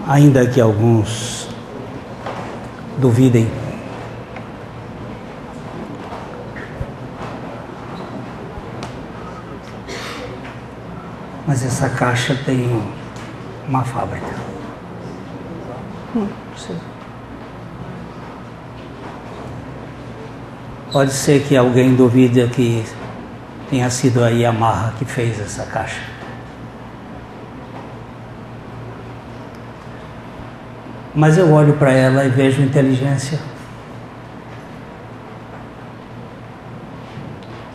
ainda que alguns duvidem. Mas essa caixa tem uma fábrica. Sim. Pode ser que alguém duvide que tenha sido a Yamaha que fez essa caixa. Mas eu olho para ela e vejo inteligência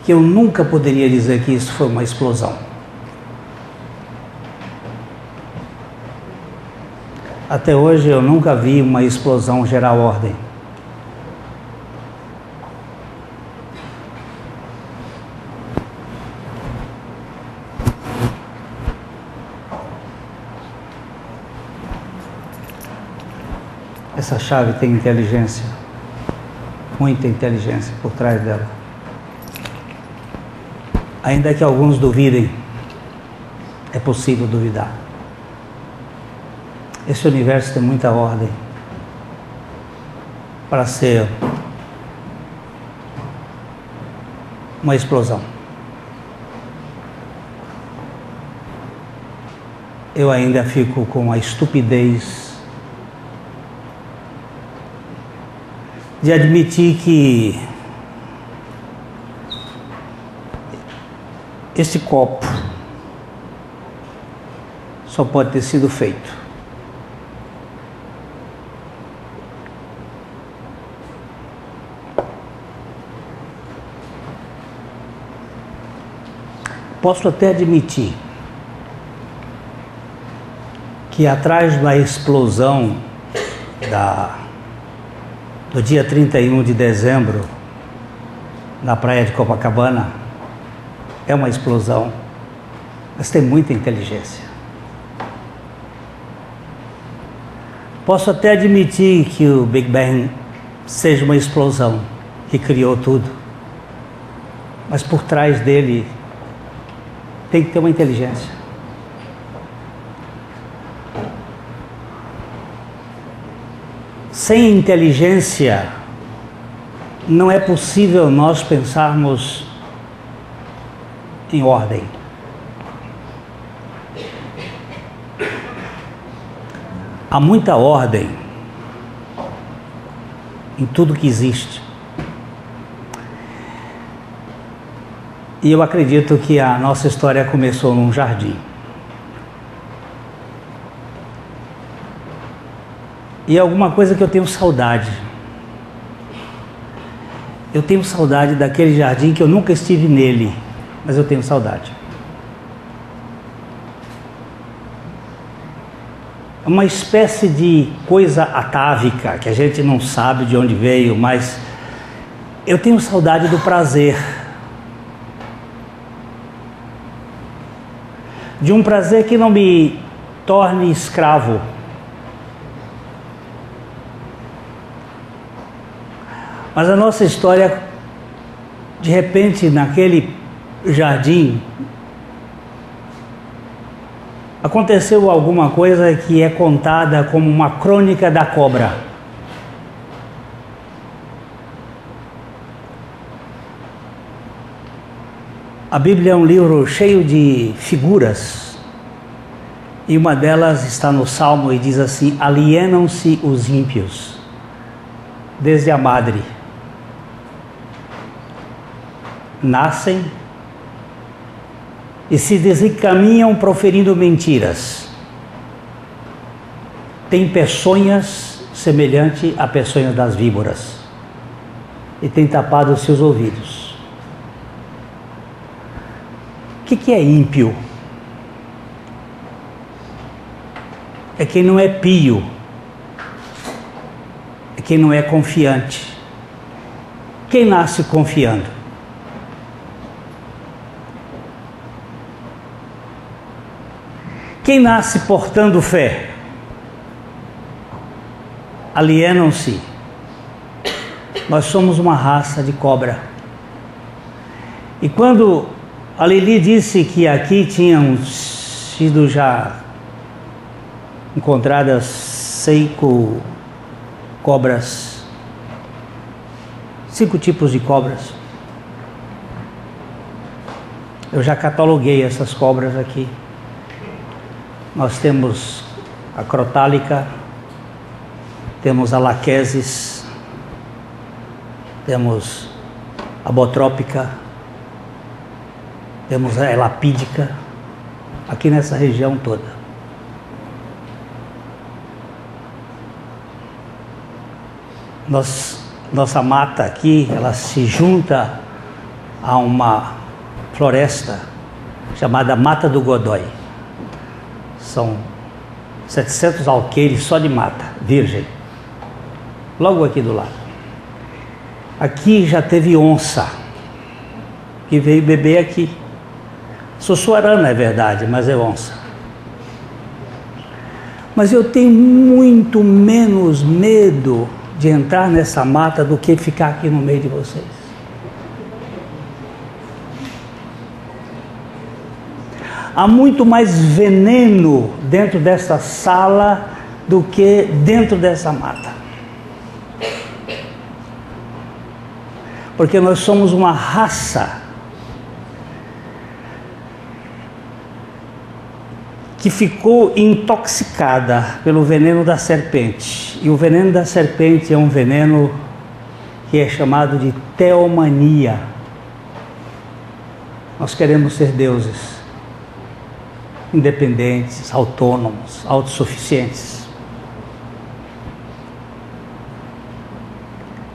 que eu nunca poderia dizer que isso foi uma explosão. Até hoje eu nunca vi uma explosão gerar ordem. Essa chave tem inteligência, muita inteligência por trás dela. Ainda que alguns duvidem, é possível duvidar. Esse universo tem muita ordem para ser uma explosão. Eu ainda fico com a estupidez de admitir que esse copo só pode ter sido feito posso até admitir que atrás da explosão do dia 31 de dezembro, na praia de Copacabana, é uma explosão, mas tem muita inteligência. Posso até admitir que o Big Bang seja uma explosão que criou tudo, mas por trás dele tem que ter uma inteligência. Sem inteligência, não é possível nós pensarmos em ordem. Há muita ordem em tudo que existe. E eu acredito que a nossa história começou num jardim. E é alguma coisa que eu tenho saudade. Eu tenho saudade daquele jardim que eu nunca estive nele, mas eu tenho saudade. É uma espécie de coisa atávica, que a gente não sabe de onde veio, mas eu tenho saudade do prazer. De um prazer que não me torne escravo. Mas a nossa história, de repente, naquele jardim, aconteceu alguma coisa que é contada como uma crônica da cobra. A Bíblia é um livro cheio de figuras, e uma delas está no Salmo e diz assim: alienam-se os ímpios, desde a madre. Nascem e se desencaminham proferindo mentiras. Tem peçonhas semelhante a peçonhas das víboras e tem tapado os seus ouvidos. O que é ímpio? É quem não é pio, é quem não é confiante. Quem nasce confiando? Quem nasce portando fé? Alienam-se. Nós somos uma raça de cobra. E quando a Lili disse que aqui tinham sido já encontradas 5 cobras, 5 tipos de cobras. Eu já cataloguei essas cobras aqui. Nós temos a crotálica, temos a laquesis, temos a botrópica, temos a elapídica, aqui nessa região toda. Nossa mata aqui, ela se junta a uma floresta chamada Mata do Godói. São 700 alqueires só de mata, virgem, logo aqui do lado. Aqui já teve onça, que veio beber aqui. Sussuarana é verdade, mas é onça. Mas eu tenho muito menos medo de entrar nessa mata do que ficar aqui no meio de vocês. Há muito mais veneno dentro dessa sala do que dentro dessa mata. Porque nós somos uma raça que ficou intoxicada pelo veneno da serpente. E o veneno da serpente é um veneno que é chamado de teomania. Nós queremos ser deuses, independentes, autônomos, autossuficientes.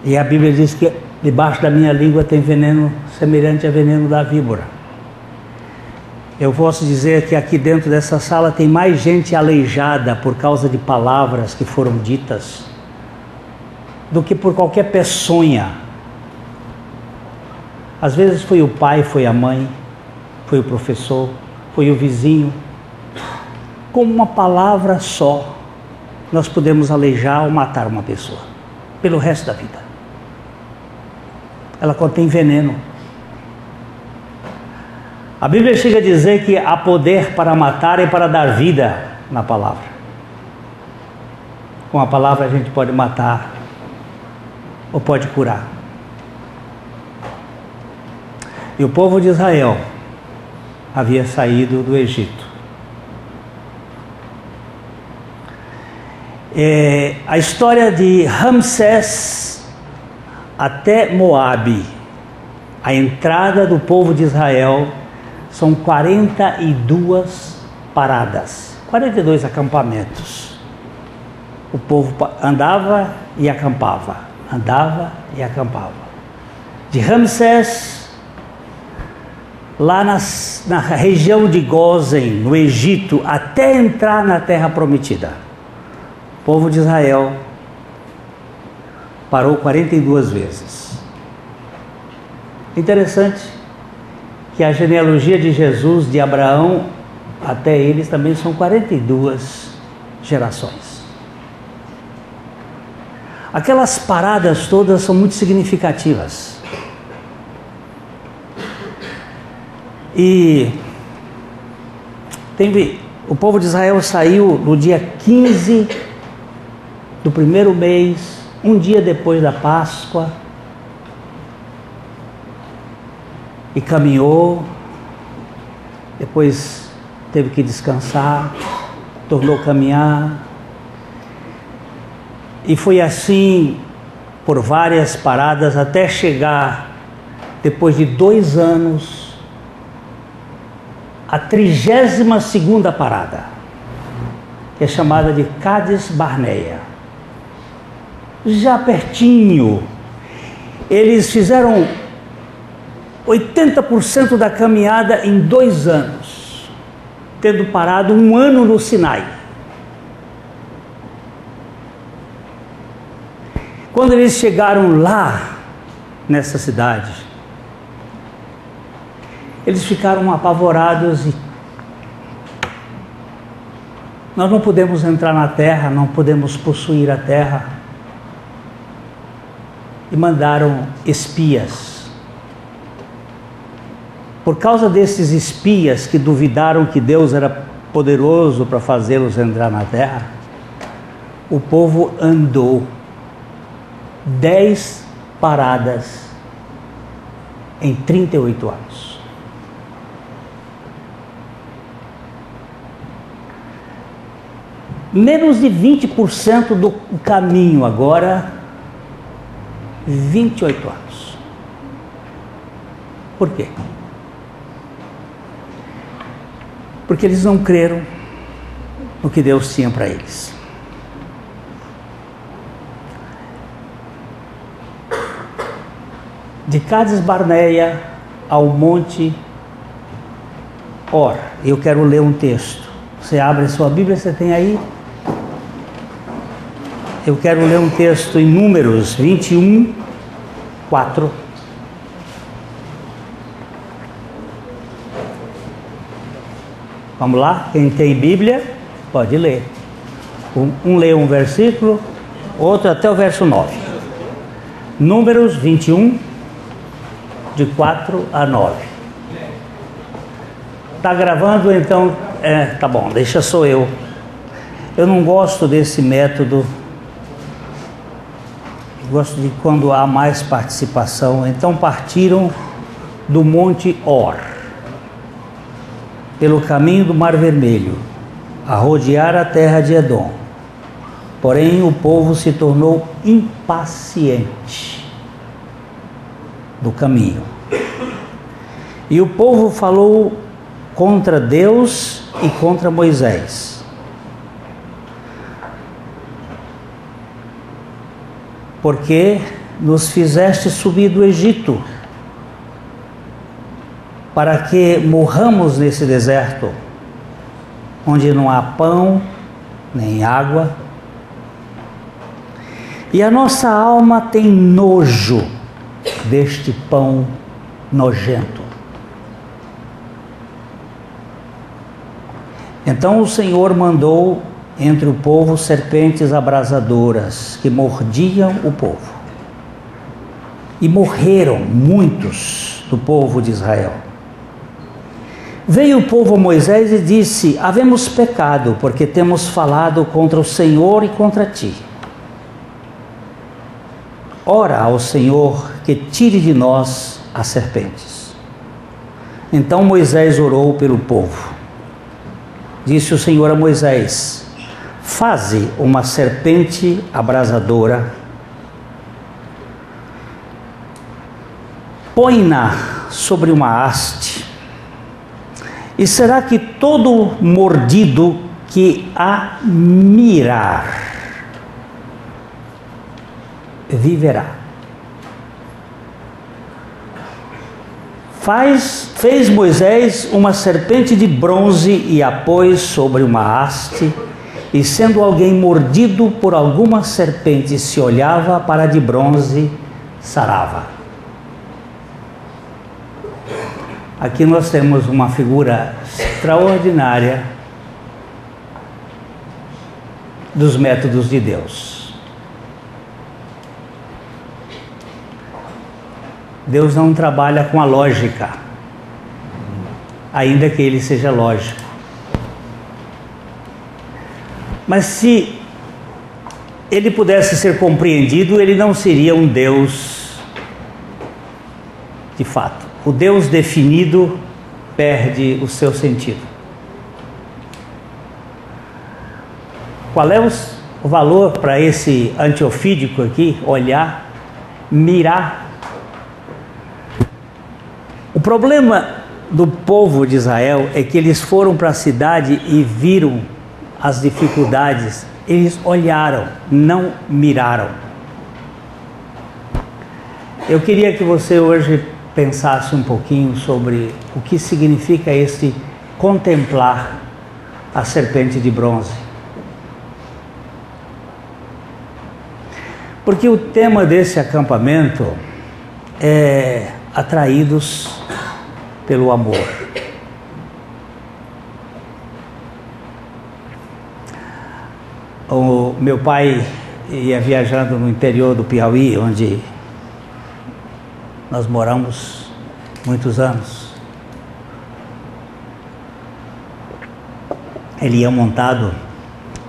E a Bíblia diz que debaixo da minha língua tem veneno semelhante a veneno da víbora. Eu posso dizer que aqui dentro dessa sala tem mais gente aleijada por causa de palavras que foram ditas do que por qualquer peçonha. Às vezes foi o pai, foi a mãe, foi o professor, foi o vizinho. Com uma palavra só, nós podemos aleijar ou matar uma pessoa pelo resto da vida. Ela contém veneno. A Bíblia chega a dizer que há poder para matar e para dar vida na palavra. Com a palavra a gente pode matar ou pode curar. E o povo de Israel havia saído do Egito. A história de Ramsés até Moabe, a entrada do povo de Israel, são 42 paradas, 42 acampamentos. O povo andava e acampava, andava e acampava. De Ramsés, lá na região de Gósen, no Egito, até entrar na Terra Prometida, o povo de Israel parou 42 vezes. Interessante que a genealogia de Jesus, de Abraão até eles, também são 42 gerações. Aquelas paradas todas são muito significativas. E o povo de Israel saiu no dia 15 do primeiro mês, um dia depois da Páscoa, e caminhou, depois teve que descansar, tornou a caminhar, e foi assim por várias paradas até chegar, depois de 2 anos, a 32ª parada, que é chamada de Cádiz Barneia. Já pertinho, eles fizeram 80% da caminhada em 2 anos, tendo parado 1 ano no Sinai. Quando eles chegaram lá, nessa cidade, eles ficaram apavorados e nós não podemos entrar na terra, não podemos possuir a terra. E mandaram espias. Por causa desses espias que duvidaram que Deus era poderoso para fazê-los entrar na terra, o povo andou 10 paradas em 38 anos. Menos de 20% do caminho agora, 28 anos. Por quê? Porque eles não creram no que Deus tinha para eles. De Cades Barneia ao Monte Hor. Eu quero ler um texto. Você abre a sua Bíblia, você tem aí? Eu quero ler um texto em Números 21, 4. Vamos lá? Quem tem Bíblia, pode ler. Um lê um versículo, outro até o verso 9. Números 21, de 4 a 9. Tá gravando, então? Tá bom, deixa sou eu. Eu não gosto desse método. Eu gosto de quando há mais participação. Então partiram do Monte Hor, pelo caminho do Mar Vermelho, a rodear a terra de Edom. Porém o povo se tornou impaciente do caminho. E o povo falou contra Deus e contra Moisés. Porque nos fizeste subir do Egito, para que morramos nesse deserto, onde não há pão nem água, e a nossa alma tem nojo deste pão nojento. Então o Senhor mandou entre o povo serpentes abrasadoras que mordiam o povo. E morreram muitos do povo de Israel. Veio o povo a Moisés e disse: havemos pecado, porque temos falado contra o Senhor e contra ti. Ora ao Senhor que tire de nós as serpentes. Então Moisés orou pelo povo. Disse o Senhor a Moisés: faze uma serpente abrasadora, põe-na sobre uma haste, e será que todo mordido que a mirar viverá. Fez Moisés uma serpente de bronze e a pôs sobre uma haste, e sendo alguém mordido por alguma serpente, se olhava para a de bronze, sarava. Aqui nós temos uma figura extraordinária dos métodos de Deus. Deus não trabalha com a lógica, ainda que ele seja lógico. Mas se ele pudesse ser compreendido, ele não seria um Deus de fato. O Deus definido perde o seu sentido. Qual é o valor para esse antiofídico aqui? Olhar, mirar. O problema do povo de Israel é que eles foram para a cidade e viram as dificuldades. Eles olharam, não miraram. Eu queria que você hoje pensasse um pouquinho sobre o que significa esse contemplar a serpente de bronze. Porque o tema desse acampamento é atraídos pelo amor. O meu pai ia viajando no interior do Piauí, onde nós moramos muitos anos. Ele ia montado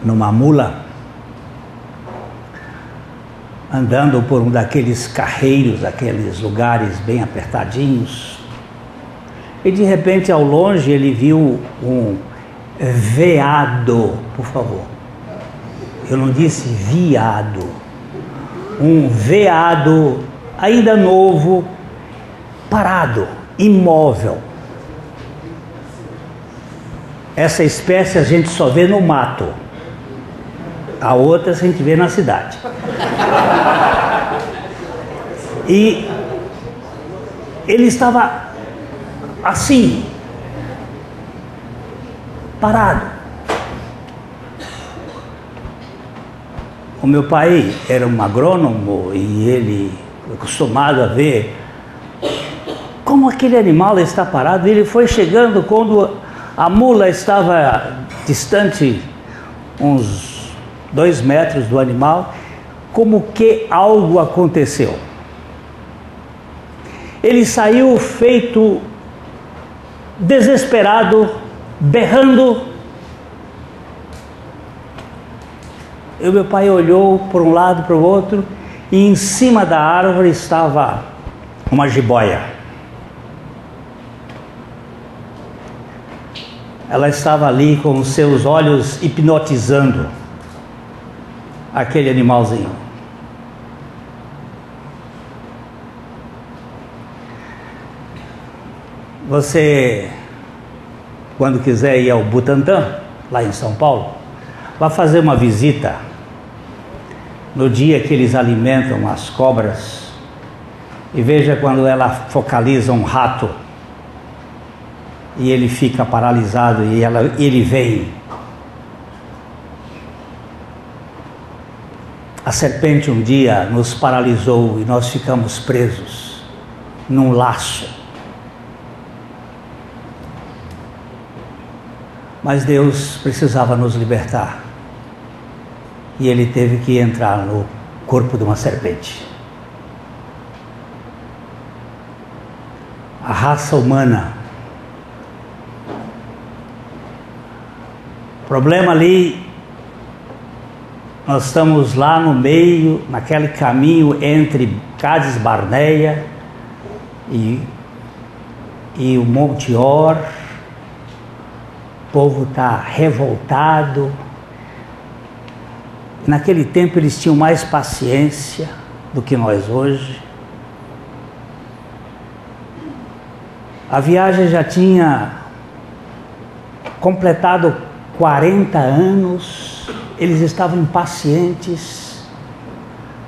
numa mula, andando por um daqueles carreiros, aqueles lugares bem apertadinhos. E de repente, ao longe, ele viu um veado, por favor. Eu não disse viado. Um veado, ainda novo, parado, imóvel. Essa espécie a gente só vê no mato. A outra a gente vê na cidade. E ele estava assim, parado. O meu pai era um agrônomo e ele, acostumado a ver como aquele animal está parado, ele foi chegando quando a mula estava distante uns 2 metros do animal, como que algo aconteceu. Ele saiu feito desesperado, berrando. E o meu pai olhou por um lado, para o outro, e em cima da árvore estava uma jiboia. Ela estava ali com os seus olhos hipnotizando aquele animalzinho. Você, quando quiser ir ao Butantã, lá em São Paulo, vá fazer uma visita no dia que eles alimentam as cobras e veja quando ela focaliza um rato e ele fica paralisado e ele vem. A serpente um dia nos paralisou e nós ficamos presos num laço. Mas Deus precisava nos libertar. E Ele teve que entrar no corpo de uma serpente. A raça humana. O problema ali, nós estamos lá no meio, naquele caminho entre Cádiz Barneia e o Monte Or. O povo está revoltado. Naquele tempo eles tinham mais paciência do que nós hoje. A viagem já tinha completado 40 anos, eles estavam impacientes.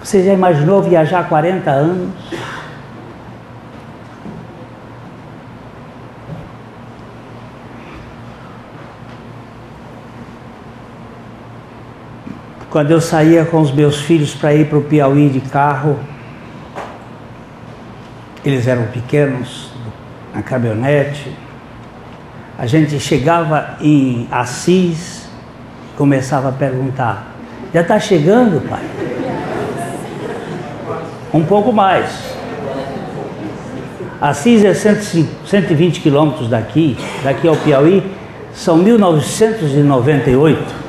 Você já imaginou viajar 40 anos? Quando eu saía com os meus filhos para ir para o Piauí de carro, eles eram pequenos, na caminhonete, a gente chegava em Assis, começava a perguntar: já está chegando, pai? Um pouco mais. Assis é 120 quilômetros daqui ao Piauí, são 1998.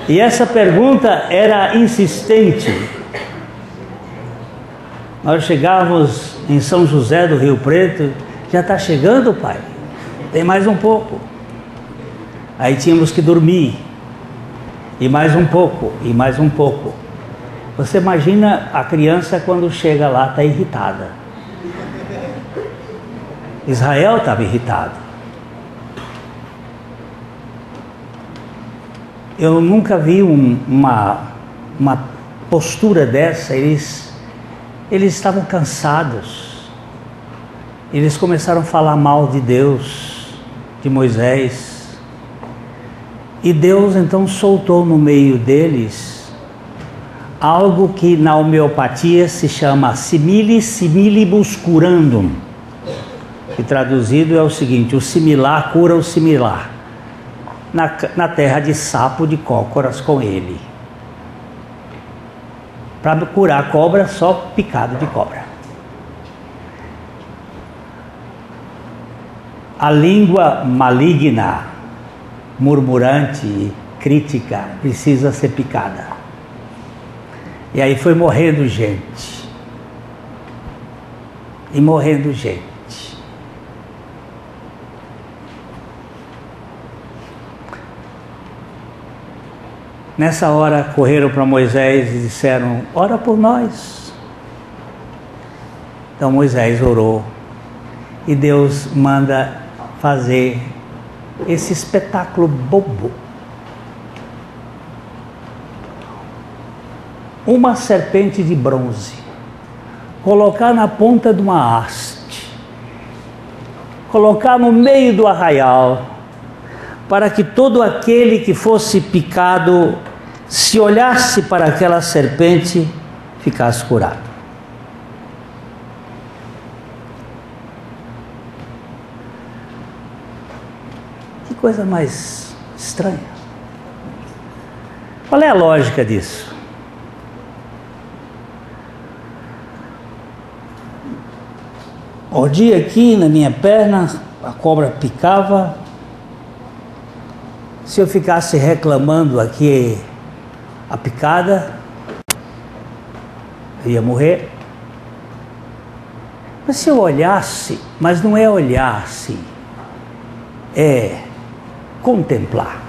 E essa pergunta era insistente. Nós chegávamos em São José do Rio Preto, já está chegando, pai? Tem mais um pouco. Aí tínhamos que dormir. E mais um pouco, e mais um pouco. Você imagina a criança quando chega lá, está irritada. Israel estava irritado. Eu nunca vi uma postura dessa. Eles estavam cansados. Eles começaram a falar mal de Deus, de Moisés. E Deus então soltou no meio deles algo que na homeopatia se chama simile similibus curandum. E traduzido é o seguinte: o similar cura o similar. Na terra de sapo de cócoras com ele. Para curar a cobra, só picado de cobra. A língua maligna, murmurante, crítica, precisa ser picada. E aí foi morrendo gente. E morrendo gente. Nessa hora correram para Moisés e disseram: ora por nós. Então Moisés orou e Deus manda fazer esse espetáculo bobo. Uma serpente de bronze, colocar na ponta de uma haste, colocar no meio do arraial, para que todo aquele que fosse picado, se olhasse para aquela serpente, ficasse curado. Que coisa mais estranha. Qual é a lógica disso? Mordia aqui na minha perna, a cobra picava. Se eu ficasse reclamando aqui a picada, eu ia morrer. Mas se eu olhasse, mas não é olhar assim, é contemplar.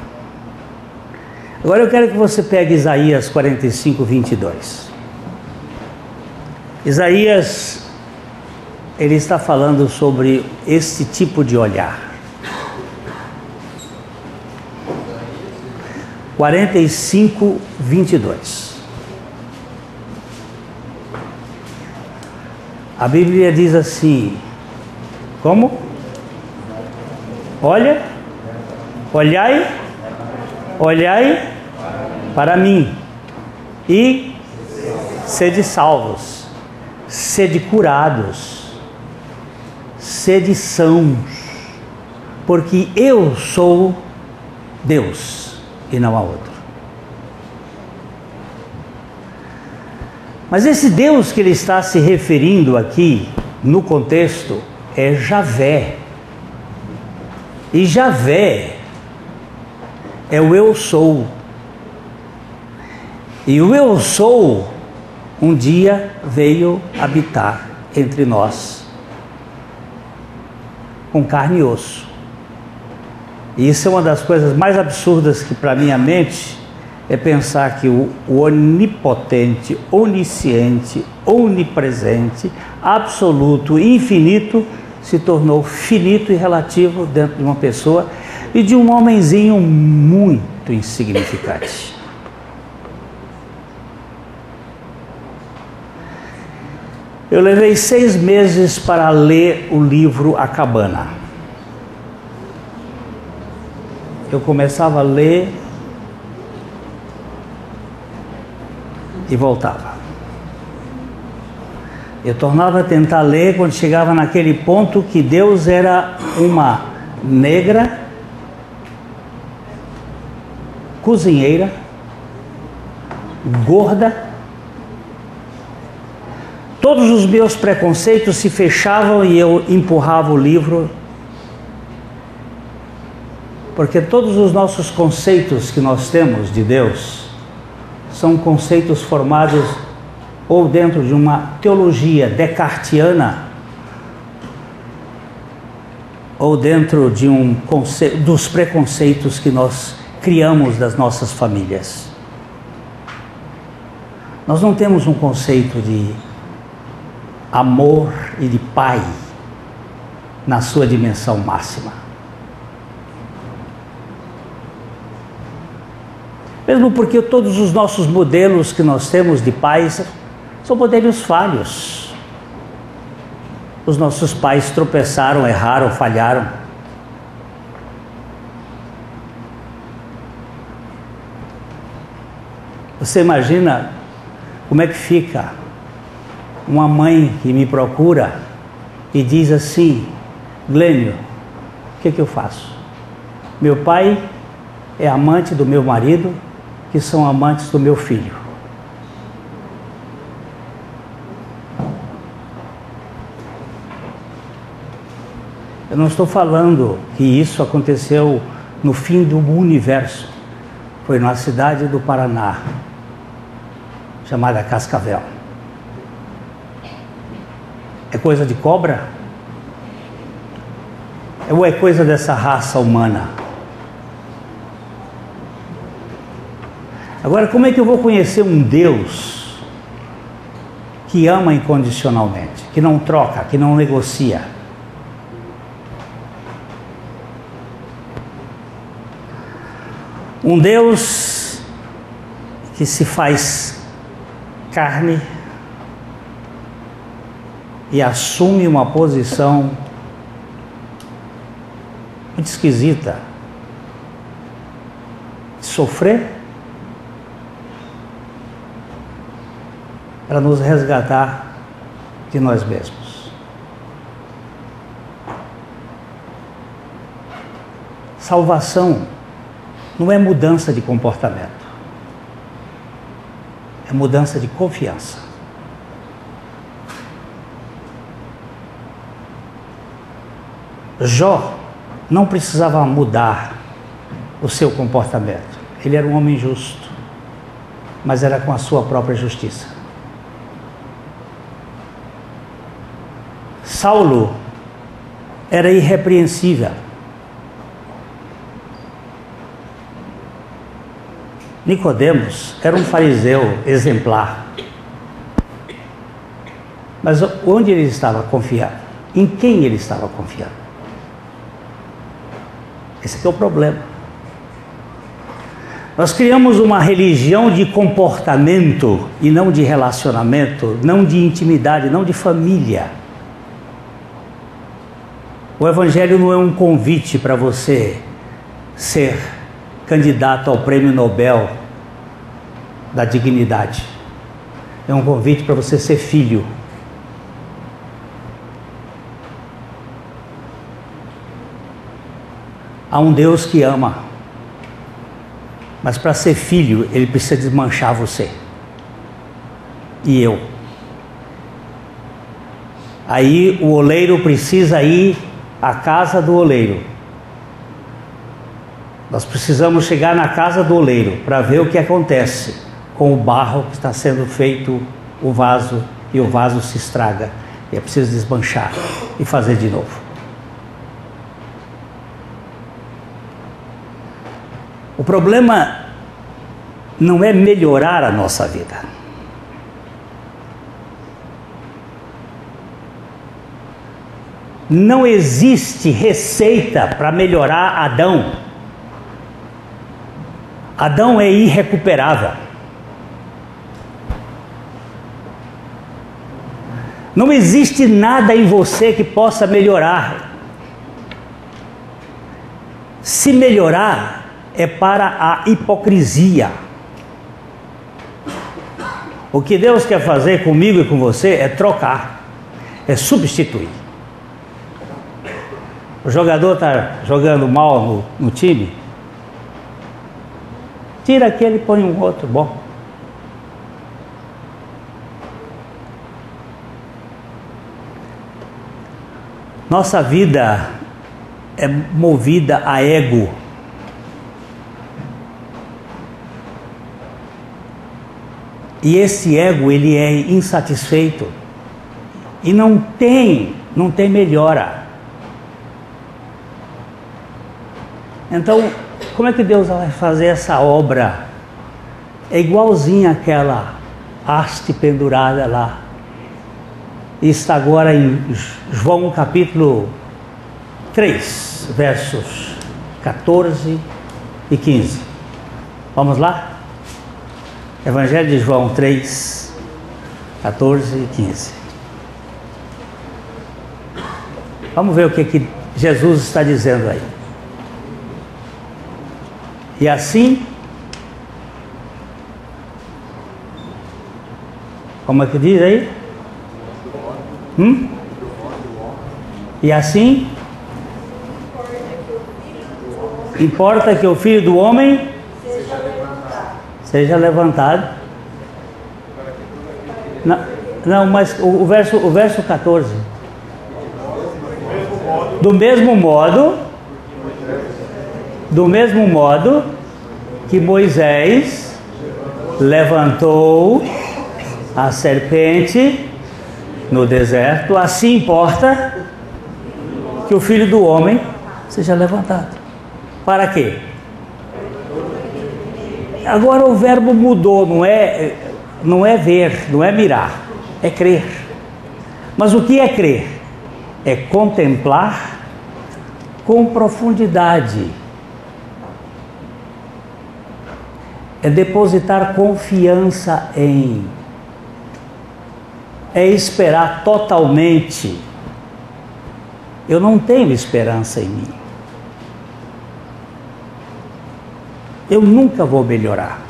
Agora eu quero que você pegue Isaías 45, 22. Isaías, ele está falando sobre esse tipo de olhar. 45, 22. A Bíblia diz assim: como? Olha, olhai para mim e sede salvos, sede curados, sede sãos, porque eu sou Deus e não há outro. Mas esse Deus que ele está se referindo aqui, no contexto, é Javé. E Javé é o eu sou. E o eu sou, um dia veio habitar entre nós, com carne e osso. E isso é uma das coisas mais absurdas que para minha mente é pensar que o onipotente, onisciente, onipresente, absoluto, infinito, se tornou finito e relativo dentro de uma pessoa e de um homenzinho muito insignificante. Eu levei 6 meses para ler o livro A Cabana. Eu começava a ler e voltava. Eu tornava a tentar ler quando chegava naquele ponto que Deus era uma negra, cozinheira, gorda. Todos os meus preconceitos se fechavam e eu empurrava o livro, porque todos os nossos conceitos que nós temos de Deus são conceitos formados ou dentro de uma teologia descartiana, ou dentro de dos preconceitos que nós criamos das nossas famílias. Nós não temos um conceito de amor e de pai na sua dimensão máxima. Mesmo porque todos os nossos modelos que nós temos de pais são modelos falhos. Os nossos pais tropeçaram, erraram, falharam. Você imagina como é que fica uma mãe que me procura e diz assim: Glênio, o que eu faço? Meu pai é amante do meu marido, que são amantes do meu filho. Eu Eu não estou falando que isso aconteceu no fim do universo. Foi numa cidade do Paraná, chamada Cascavel. É coisa de cobra? Ou é coisa dessa raça humana? Agora, como é que eu vou conhecer um Deus que ama incondicionalmente, que não troca, que não negocia? Um Deus que se faz carne e assume uma posição muito esquisita de sofrer para nos resgatar de nós mesmos. Salvação não é mudança de comportamento, é mudança de confiança. Jó não precisava mudar o seu comportamento. Ele era um homem justo, mas era com a sua própria justiça. Saulo era irrepreensível. Nicodemos era um fariseu exemplar. Mas onde ele estava confiando? Em quem ele estava confiando? Esse aqui é o problema. Nós criamos uma religião de comportamento e não de relacionamento, não de intimidade, não de família. O Evangelho não é um convite para você ser candidato ao Prêmio Nobel da Dignidade. É um convite para você ser filho. Há um Deus que ama, mas para ser filho, ele precisa desmanchar você e eu. Aí o oleiro precisa ir à casa do oleiro. Nós precisamos chegar na casa do oleiro para ver o que acontece com o barro que está sendo feito o vaso, e o vaso se estraga, e é preciso desmanchar e fazer de novo. O problema não é melhorar a nossa vida. Não existe receita para melhorar Adão. Adão é irrecuperável. Não existe nada em você que possa melhorar. Se melhorar, é para a hipocrisia. O que Deus quer fazer comigo e com você é trocar, é substituir. O jogador está jogando mal no time, tira aquele e põe um outro bom. Nossa vida é movida a ego. E esse ego, ele é insatisfeito. E não tem melhora. Então, como é que Deus vai fazer essa obra? É igualzinha àquela haste pendurada lá. Está agora em João capítulo 3, versos 14 e 15. Vamos lá? Evangelho de João 3, 14 e 15. Vamos ver o que Jesus está dizendo aí. E assim, como é que diz aí? E assim, importa que o Filho do Homem seja levantado. Não, mas o verso 14. Do mesmo modo que Moisés levantou a serpente no deserto, assim importa que o Filho do Homem seja levantado. Para quê? Agora o verbo mudou, não é ver, não é mirar, é crer. Mas o que é crer? É contemplar com profundidade. É depositar confiança em. É esperar totalmente. Eu não tenho esperança em mim. Eu nunca vou melhorar.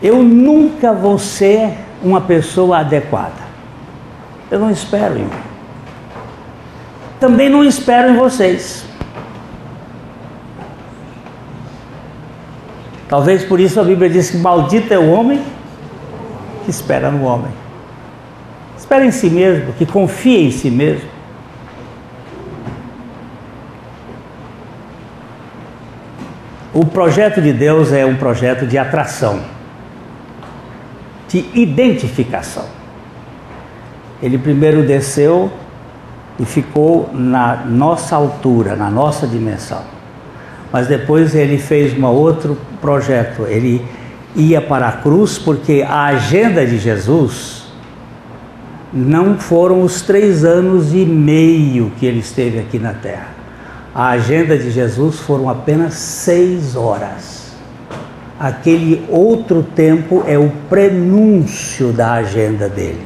Eu nunca vou ser uma pessoa adequada. Eu não espero em mim. Também não espero em vocês. Talvez por isso a Bíblia diz que maldito é o homem que espera no homem. Espera em si mesmo, que confia em si mesmo. O projeto de Deus é um projeto de atração, de identificação. Ele primeiro desceu e ficou na nossa altura, na nossa dimensão. Mas depois ele fez um outro projeto. Ele ia para a cruz, porque a agenda de Jesus não foram os 3 anos e meio que ele esteve aqui na terra. A agenda de Jesus foram apenas 6 horas. Aquele outro tempo é o prenúncio da agenda dele.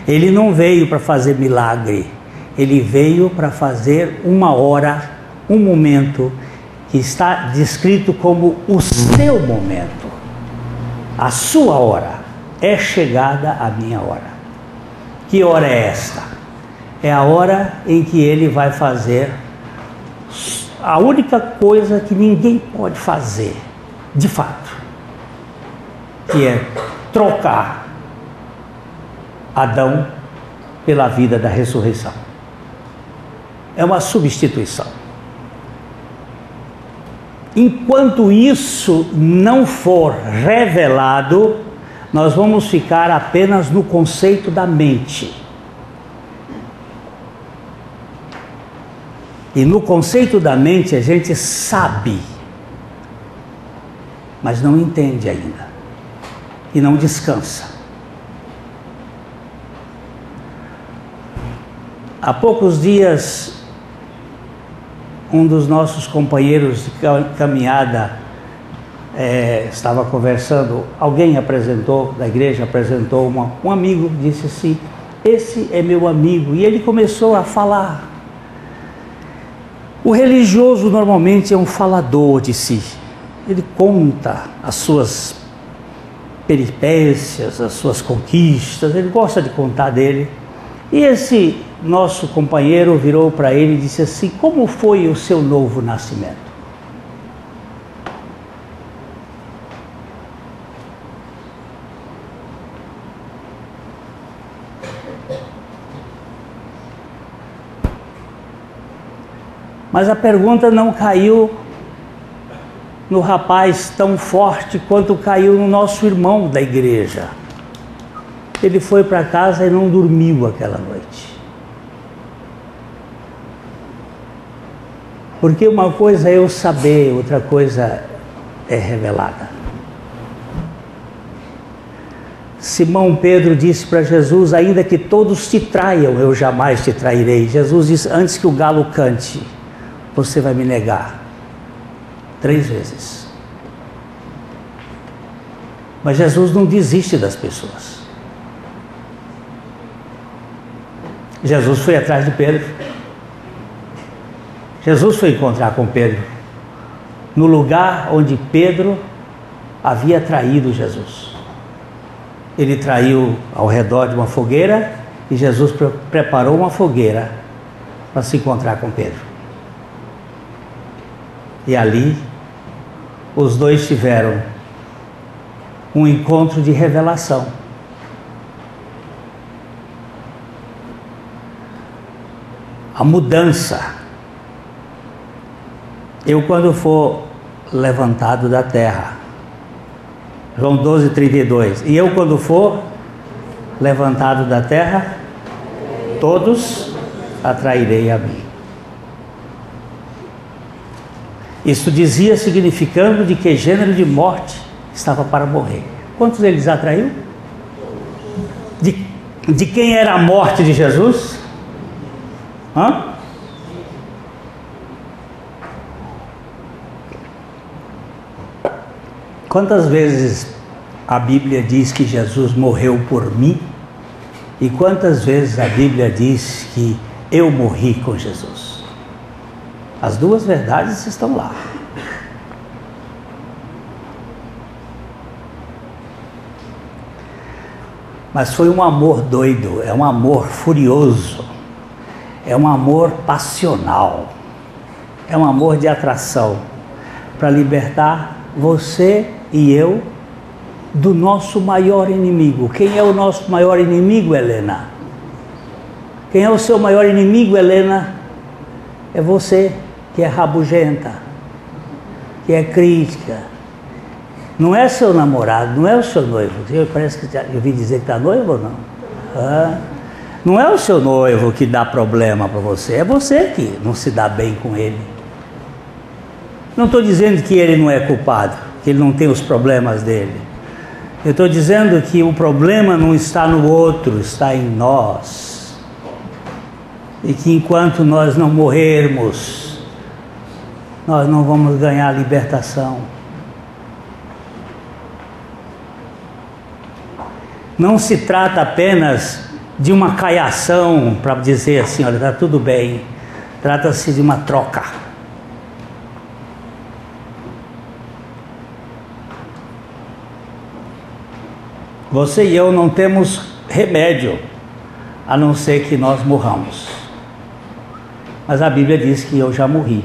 Ele não veio para fazer milagre. Ele veio para fazer uma hora, um momento que está descrito como o seu momento. A sua hora é chegada a minha hora. Que hora é esta? É a hora em que ele vai fazer a única coisa que ninguém pode fazer, de fato, que é trocar Adão pela vida da ressurreição. É uma substituição. Enquanto isso não for revelado, nós vamos ficar apenas no conceito da mente. E no conceito da mente a gente sabe, mas não entende ainda. E não descansa. Há poucos dias, um dos nossos companheiros de caminhada estava conversando, alguém apresentou, da igreja apresentou, um amigo disse assim, esse é meu amigo, e ele começou a falar. O religioso normalmente é um falador de si, ele conta as suas peripécias, as suas conquistas, ele gosta de contar dele. E esse nosso companheiro virou para ele e disse assim, como foi o seu novo nascimento? Mas a pergunta não caiu no rapaz tão forte quanto caiu no nosso irmão da igreja. Ele foi para casa e não dormiu aquela noite. Porque uma coisa é eu saber, outra coisa é revelada. Simão Pedro disse para Jesus, ainda que todos te traiam, eu jamais te trairei. Jesus disse, antes que o galo cante, você vai me negar 3 vezes. Mas Jesus não desiste das pessoas. Jesus foi atrás de Pedro. Jesus foi encontrar com Pedro no lugar onde Pedro havia traído Jesus. Ele traiu ao redor de uma fogueira e Jesus preparou uma fogueira para se encontrar com Pedro. E ali os dois tiveram um encontro de revelação. a mudança. Eu, quando for levantado da terra, João 12:32, e eu, quando for levantado da terra, todos atrairei a mim. Isso dizia, significando de que gênero de morte estava para morrer. Quantos eles atraiu? De quem era a morte de Jesus? Hã? Quantas vezes a Bíblia diz que Jesus morreu por mim? E quantas vezes a Bíblia diz que eu morri com Jesus? As duas verdades estão lá. Mas foi um amor doido, é um amor furioso, é um amor passional, é um amor de atração para libertar você e eu do nosso maior inimigo. Quem é o nosso maior inimigo, Helena? Quem é o seu maior inimigo, Helena? É você, que é rabugenta, que é crítica. Não é seu namorado, não é o seu noivo. Parece que eu ouvi dizer que está noivo ou não? Não é o seu noivo que dá problema para você, é você que não se dá bem com ele. Não estou dizendo que ele não é culpado, que ele não tem os problemas dele. Eu estou dizendo que o problema não está no outro, está em nós. E que enquanto nós não morrermos, nós não vamos ganhar a libertação. Não se trata apenas de uma caiação para dizer assim, olha, está tudo bem. Trata-se de uma troca. Você e eu não temos remédio, a não ser que nós morramos. Mas a Bíblia diz que eu já morri.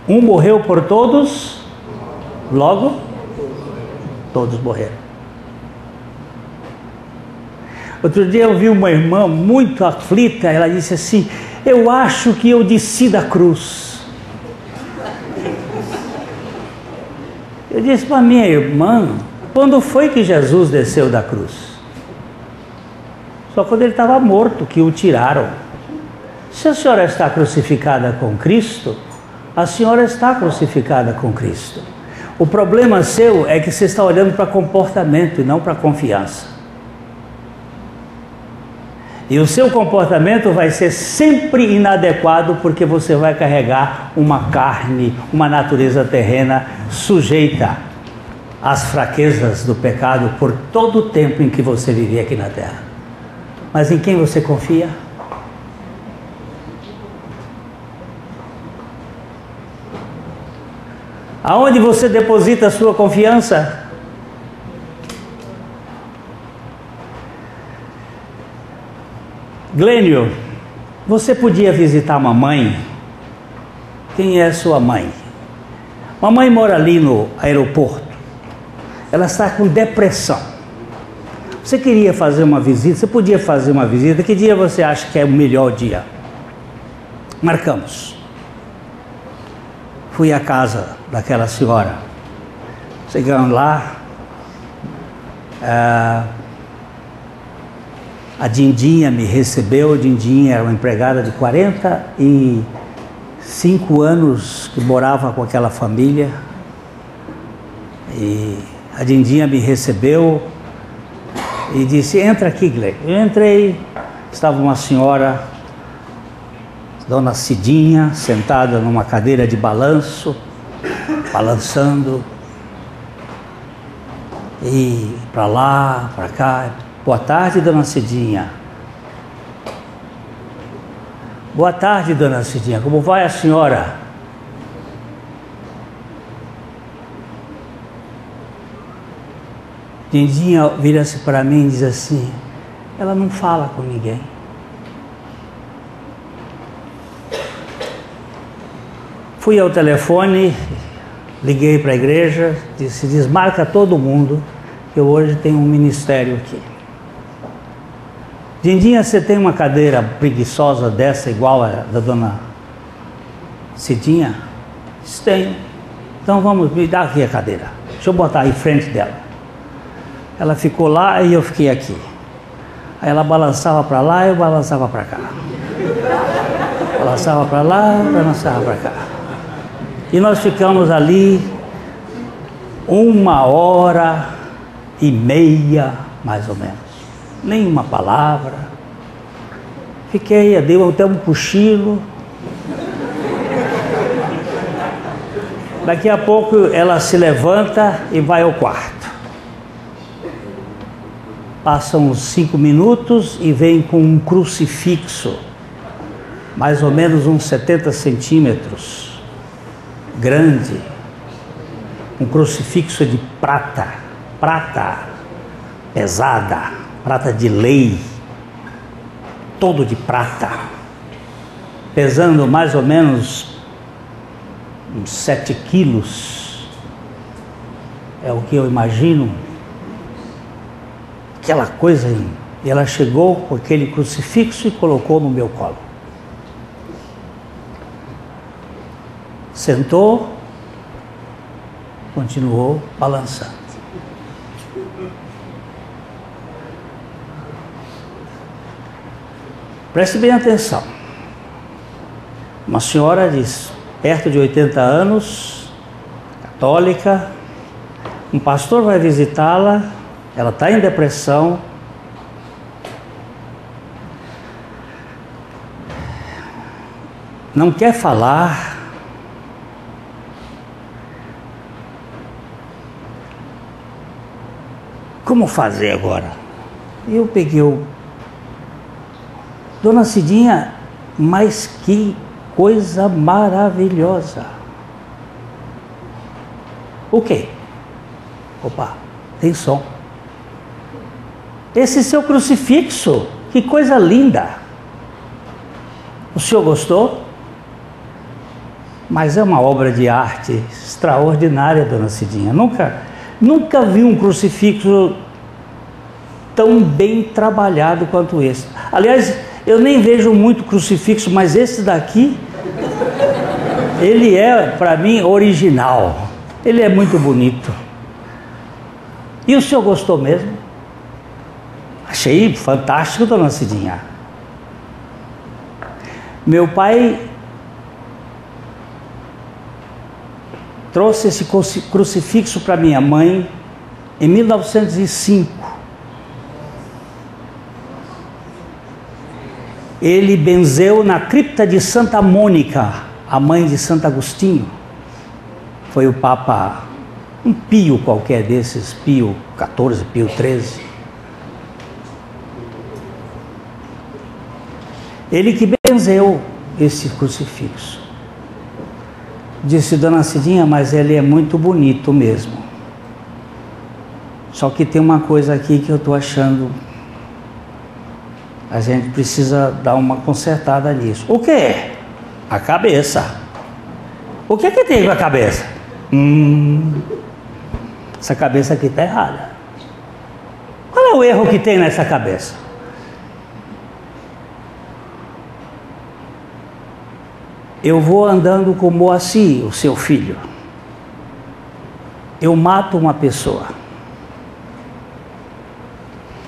Um morreu por todos, logo todos morreram. Outro dia eu vi uma irmã muito aflita, ela disse assim, eu acho que eu desci da cruz. Eu disse para minha irmã, quando foi que Jesus desceu da cruz? Só quando ele estava morto, que o tiraram. Se a senhora está crucificada com Cristo, a senhora está crucificada com Cristo. O problema seu é que você está olhando para comportamento e não para confiança. E o seu comportamento vai ser sempre inadequado porque você vai carregar uma carne, uma natureza terrena sujeita às fraquezas do pecado por todo o tempo em que você vive aqui na terra. Mas em quem você confia? Aonde você deposita a sua confiança? Glênio, você podia visitar a mamãe? Quem é sua mãe? Mamãe mora ali no aeroporto. Ela está com depressão. Você queria fazer uma visita? Você podia fazer uma visita? Que dia você acha que é o melhor dia? Marcamos. Fui à casa daquela senhora. Chegando lá, a Dindinha me recebeu. A Dindinha era uma empregada de 45 anos que morava com aquela família. E a Dindinha me recebeu e disse, entra aqui, Gleison. Eu entrei, estava uma senhora, Dona Cidinha, sentada numa cadeira de balanço, balançando, e para lá, para cá. Boa tarde, Dona Cidinha. Boa tarde, Dona Cidinha. Como vai a senhora? Dindinha vira-se para mim e diz assim, ela não fala com ninguém. Fui ao telefone, liguei para a igreja, disse, desmarca todo mundo, que eu hoje tenho um ministério aqui. Dindinha, você tem uma cadeira preguiçosa dessa, igual a da dona Cidinha? Tenho. Então vamos, me dá aqui a cadeira. Deixa eu botar aí em frente dela. Ela ficou lá e eu fiquei aqui. Aí ela balançava para lá e eu balançava para cá. Balançava para lá, balançava para cá. E nós ficamos ali 1h30, mais ou menos. Nenhuma palavra. Fiquei, deu até um cochilo. Daqui a pouco ela se levanta e vai ao quarto. Passam uns 5 minutos e vem com um crucifixo, mais ou menos uns 70 centímetros, grande, um crucifixo de prata pesada, prata de lei, todo de prata, pesando mais ou menos uns 7 quilos, é o que eu imagino, aquela coisa. E ela chegou com aquele crucifixo e colocou no meu colo. Sentou, continuou balançando. Preste bem atenção. Uma senhora de perto de 80 anos, católica, um pastor vai visitá-la, ela está em depressão, não quer falar, como fazer agora? Eu peguei o... Dona Cidinha, mas que coisa maravilhosa. O quê? Opa, tem som. Esse seu crucifixo, que coisa linda. O senhor gostou? Mas é uma obra de arte extraordinária, Dona Cidinha. Nunca vi um crucifixo tão bem trabalhado quanto esse. Aliás, eu nem vejo muito crucifixo, mas esse daqui, ele é, para mim, original. Ele é muito bonito. E o senhor gostou mesmo? Achei fantástico, Dona Cidinha. Meu pai trouxe esse crucifixo para minha mãe em 1905. Ele benzeu na cripta de Santa Mônica, a mãe de Santo Agostinho. Foi o Papa, um Pio qualquer desses, Pio XIV, Pio XIII. Ele que benzeu esse crucifixo. Disse, Dona Cidinha, mas ele é muito bonito mesmo. Só que tem uma coisa aqui que eu estou achando... A gente precisa dar uma consertada nisso. O que? A cabeça. O que tem com a cabeça? Essa cabeça aqui está errada. Qual é o erro que tem nessa cabeça? Eu vou andando com Moacir, o seu filho. Eu mato uma pessoa.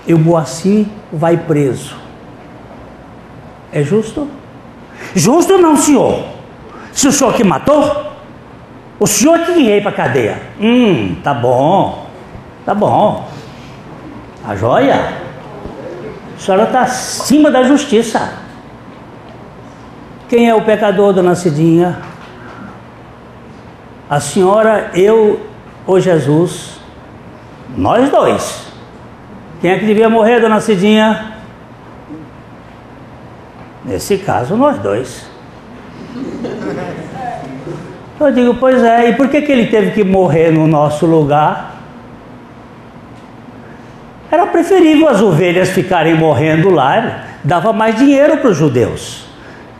E o Moacir vai preso. É justo? Justo não, senhor. Se o senhor que matou, o senhor que irei para a cadeia. Tá bom. Tá bom. A joia? A senhora está acima da justiça. Quem é o pecador, Dona Cidinha? A senhora, eu ou Jesus? Nós dois. Quem é que devia morrer, Dona Cidinha? Nesse caso, nós dois. Eu digo, pois é, e por que ele teve que morrer no nosso lugar? Era preferível as ovelhas ficarem morrendo lá, dava mais dinheiro para os judeus,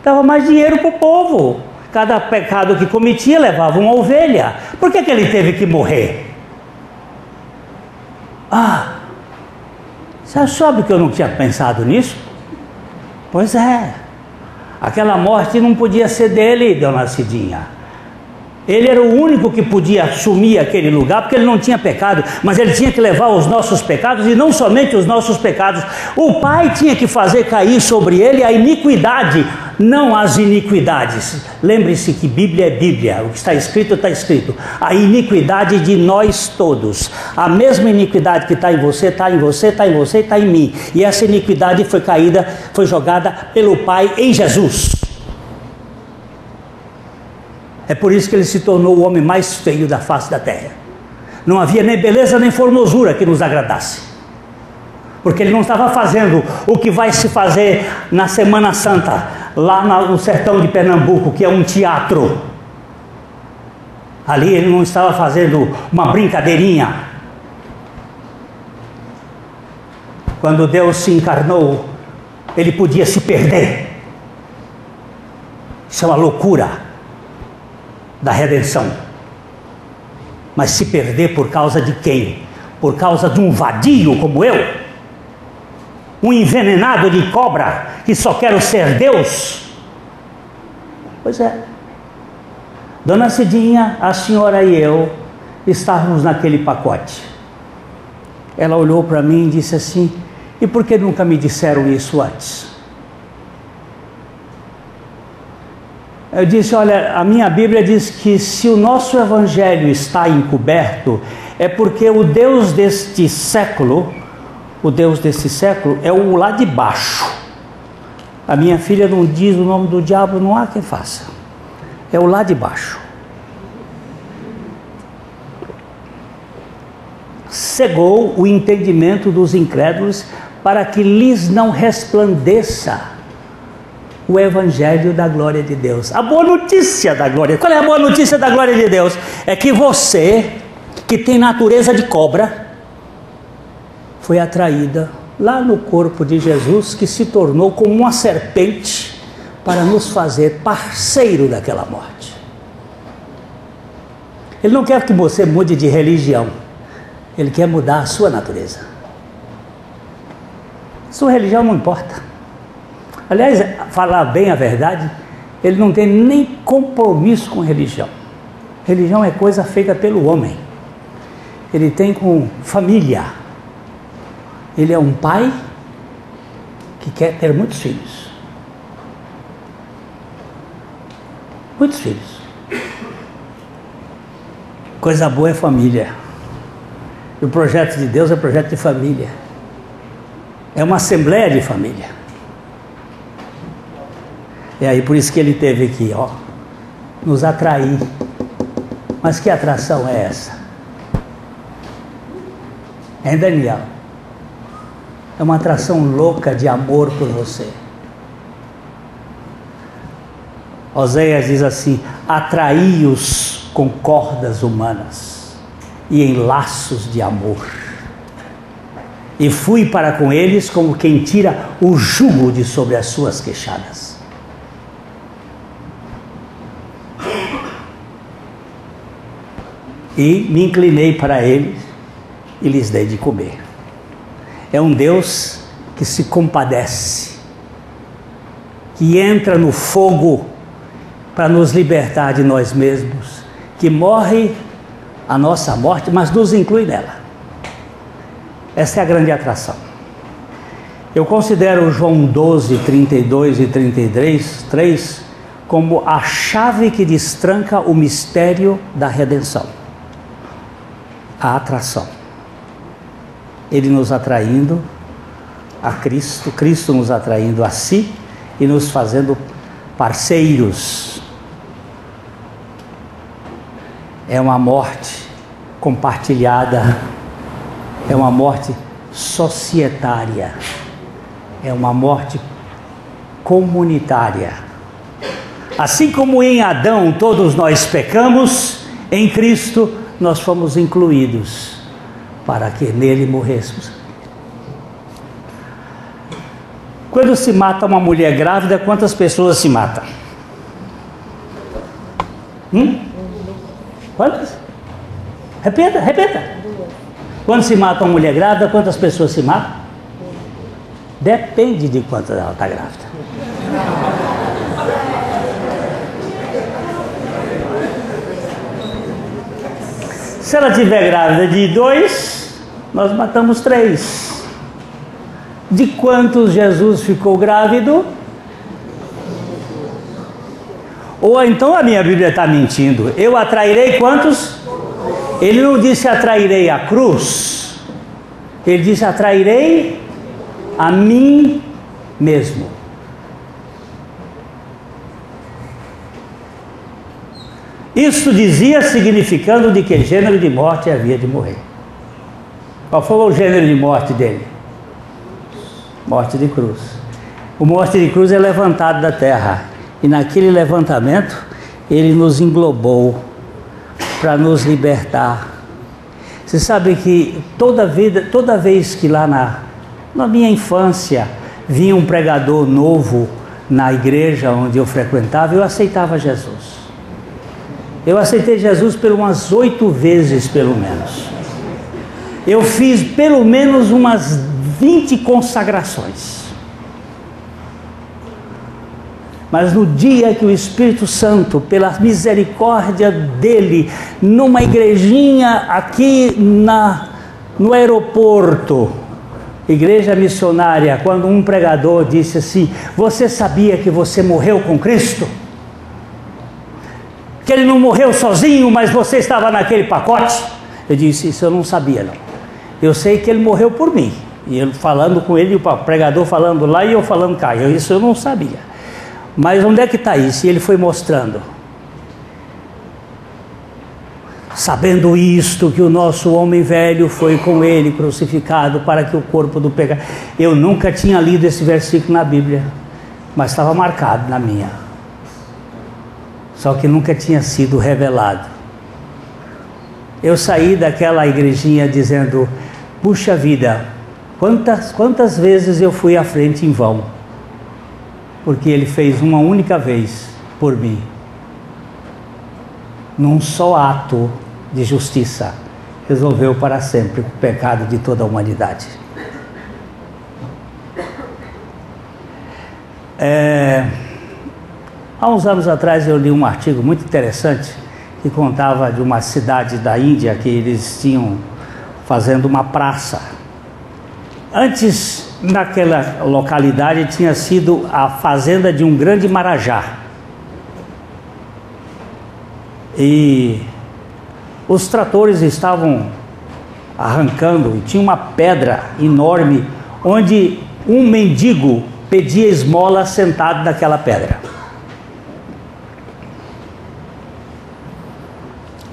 dava mais dinheiro para o povo. Cada pecado que cometia levava uma ovelha. Por que ele teve que morrer? Você sabe que eu não tinha pensado nisso? Pois é. Aquela morte não podia ser dele, dona Cidinha. Ele era o único que podia assumir aquele lugar, porque ele não tinha pecado, mas ele tinha que levar os nossos pecados, e não somente os nossos pecados. O Pai tinha que fazer cair sobre ele a iniquidade, não as iniquidades. Lembre-se que Bíblia é Bíblia, o que está escrito, está escrito. A iniquidade de nós todos. A mesma iniquidade que está em você, está em você, está em você, está em mim. E essa iniquidade foi caída, foi jogada pelo Pai em Jesus. É por isso que ele se tornou o homem mais feio da face da terra. Não havia nem beleza nem formosura que nos agradasse. Porque ele não estava fazendo o que vai se fazer na Semana Santa, lá no sertão de Pernambuco, que é um teatro. Ali ele não estava fazendo uma brincadeirinha. Quando Deus se encarnou, ele podia se perder. Isso é uma loucura da redenção. Mas se perder por causa de quem? Por causa de um vadio como eu? Um envenenado de cobra que só quer ser Deus? Pois é. Dona Cidinha, a senhora e eu estávamos naquele pacote. Ela olhou para mim e disse assim: e por que nunca me disseram isso antes? Eu disse: olha, a minha Bíblia diz que se o nosso evangelho está encoberto, é porque o Deus deste século, é o lá de baixo. A minha filha não diz o nome do diabo, não há quem faça. É o lá de baixo. Cegou o entendimento dos incrédulos para que lhes não resplandeça o evangelho da glória de Deus. A boa notícia da glória. Qual é a boa notícia da glória de Deus? É que você, que tem natureza de cobra, foi atraída lá no corpo de Jesus, que se tornou como uma serpente para nos fazer parceiro daquela morte. Ele não quer que você mude de religião. Ele quer mudar a sua natureza. Sua religião não importa. Aliás, falar bem a verdade, ele não tem nem compromisso com religião. Religião é coisa feita pelo homem. Ele tem com família. Ele é um pai que quer ter muitos filhos. Muitos filhos. Coisa boa é família. E o projeto de Deus é projeto de família. É uma assembleia de família. É aí por isso que ele teve que, nos atrair. Mas que atração é essa? Hein, Daniel? É uma atração louca de amor por você. Oséias diz assim: atraí-os com cordas humanas e em laços de amor. E fui para com eles como quem tira o jugo de sobre as suas queixadas. E me inclinei para eles e lhes dei de comer. É um Deus que se compadece, que entra no fogo para nos libertar de nós mesmos, que morre a nossa morte, mas nos inclui nela. Essa é a grande atração. Eu considero João 12, 32 e 33 como a chave que destranca o mistério da redenção. A atração. Ele nos atraindo a Cristo, Cristo nos atraindo a si e nos fazendo parceiros. É uma morte compartilhada, é uma morte societária, é uma morte comunitária. Assim como em Adão todos nós pecamos, em Cristo nós fomos incluídos para que nele morrêssemos. Quando se mata uma mulher grávida, quantas pessoas se matam? Quantas? Repita. Quando se mata uma mulher grávida, quantas pessoas se matam? Depende de quantas ela está grávida. Se ela estiver grávida de 2, nós matamos 3. De quantos Jesus ficou grávido? Ou então a minha Bíblia está mentindo. Eu atrairei quantos? Ele não disse atrairei a cruz. Ele disse atrairei a mim mesmo. Isso dizia significando de que gênero de morte havia de morrer. Qual foi o gênero de morte dele? Morte de cruz. O morte de cruz é levantado da terra. E naquele levantamento, ele nos englobou para nos libertar. Você sabe que toda vez que lá na minha infância vinha um pregador novo na igreja onde eu frequentava, eu aceitava Jesus. Eu aceitei Jesus por umas 8 vezes, pelo menos. Eu fiz pelo menos umas 20 consagrações. Mas no dia que o Espírito Santo, pela misericórdia dele, numa igrejinha aqui no aeroporto, igreja missionária, quando um pregador disse assim: você sabia que você morreu com Cristo? Que ele não morreu sozinho, mas você estava naquele pacote? Eu disse: isso eu não sabia, não. Eu sei que ele morreu por mim. E ele falando com ele, o pregador falando lá e eu falando cá. Isso eu não sabia. Mas onde é que está isso? E ele foi mostrando. Sabendo isto, que o nosso homem velho foi com ele crucificado para que o corpo do pecado... Eu nunca tinha lido esse versículo na Bíblia, mas estava marcado na minha. Só que nunca tinha sido revelado. Eu saí daquela igrejinha dizendo: puxa vida, quantas vezes eu fui à frente em vão, porque ele fez uma única vez por mim, num só ato de justiça, resolveu para sempre o pecado de toda a humanidade. Há uns anos atrás eu li um artigo muito interessante que contava de uma cidade da Índia que eles tinham fazendo uma praça. Antes, naquela localidade tinha sido a fazenda de um grande marajá. E os tratores estavam arrancando e tinha uma pedra enorme onde um mendigo pedia esmola sentado naquela pedra.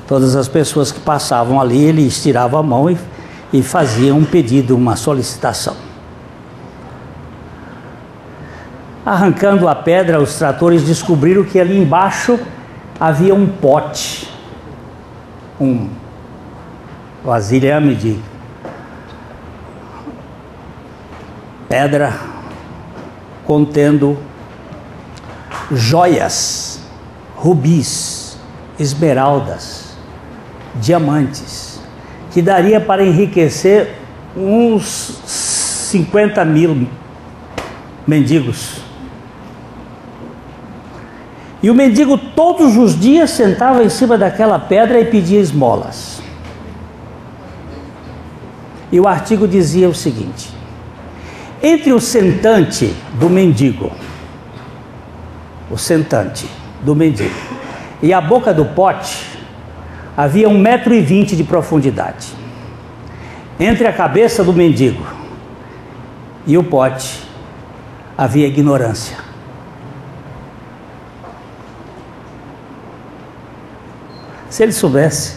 Todas as pessoas que passavam ali, ele estirava a mão e fazia um pedido, uma solicitação. Arrancando a pedra, os tratores descobriram que ali embaixo havia um pote, um vasilhame de pedra contendo joias, rubis, esmeraldas, diamantes, que daria para enriquecer uns 50 mil mendigos. E o mendigo todos os dias sentava em cima daquela pedra e pedia esmolas. E o artigo dizia o seguinte: entre o sentante do mendigo, e a boca do pote, havia 1,20 m de profundidade. Entre a cabeça do mendigo e o pote havia ignorância. Se ele soubesse,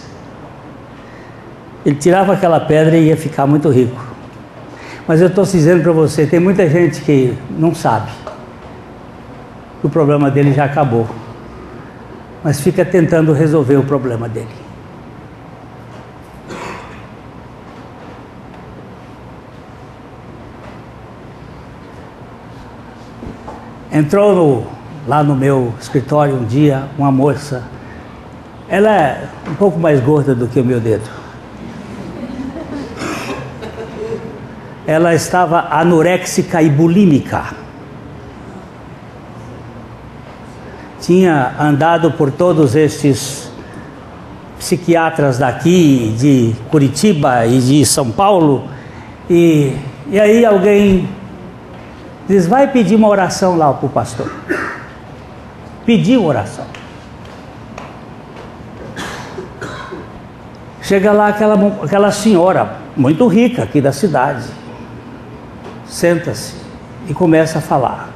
ele tirava aquela pedra e ia ficar muito rico. Mas eu estou dizendo para você, tem muita gente que não sabe que o problema dele já acabou, mas fica tentando resolver o problema dele. Entrou lá no meu escritório um dia uma moça. Ela é um pouco mais gorda do que o meu dedo. ela estava anoréxica e bulímica. Tinha andado por todos estes psiquiatras daqui, de Curitiba e de São Paulo, e aí alguém diz, vai pedir uma oração lá para o pastor. Pediu oração. Chega lá aquela senhora, muito rica aqui da cidade, senta-se e começa a falar.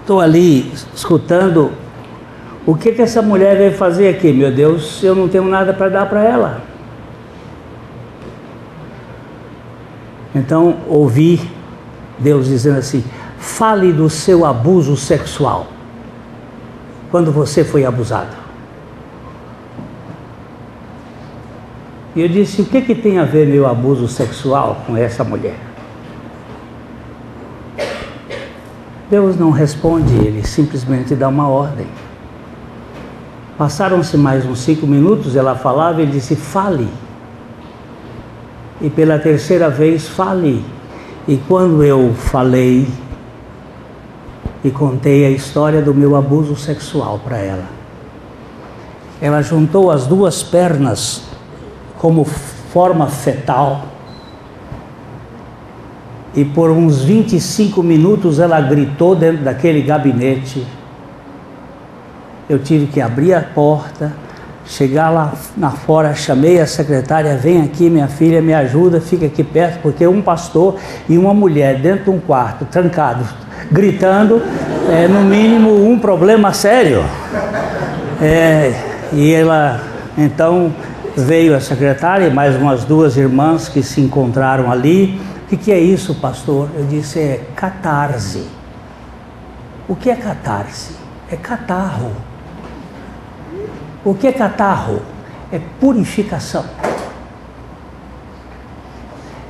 Estou ali escutando o que essa mulher veio fazer aqui. Meu Deus, eu não tenho nada para dar para ela. Então ouvi Deus dizendo assim, fale do seu abuso sexual, quando você foi abusado. E eu disse, o que tem a ver meu abuso sexual com essa mulher? Deus não responde, Ele simplesmente dá uma ordem. Passaram-se mais uns 5 minutos, ela falava, Ele disse, fale. E pela terceira vez, fale. E quando eu falei e contei a história do meu abuso sexual para ela, ela juntou as duas pernas como forma fetal, e por uns 25 minutos ela gritou dentro daquele gabinete. Eu tive que abrir a porta, chegar lá fora, chamei a secretária, vem aqui minha filha, me ajuda, fica aqui perto, porque um pastor e uma mulher dentro de um quarto, trancados, gritando, no mínimo um problema sério. E ela, então, veio a secretária e mais umas 2 irmãs que se encontraram ali. O que é isso, pastor? Eu disse, é catarse. O que é catarse? É catarro. O que é catarro? É purificação.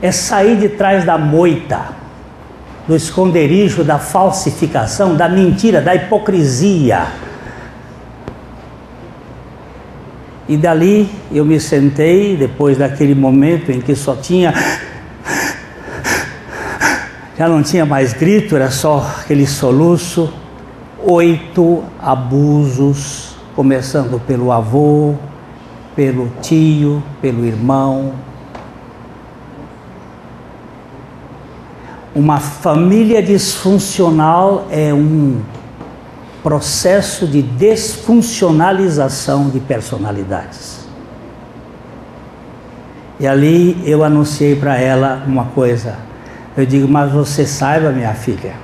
É sair de trás da moita, do esconderijo, da falsificação, da mentira, da hipocrisia. E dali eu me sentei, depois daquele momento em que já não tinha mais grito, era só aquele soluço. 8 abusos, começando pelo avô, pelo tio, pelo irmão. Uma família disfuncional é um processo de desfuncionalização de personalidades. E ali eu anunciei para ela uma coisa. Eu digo, mas você saiba, minha filha,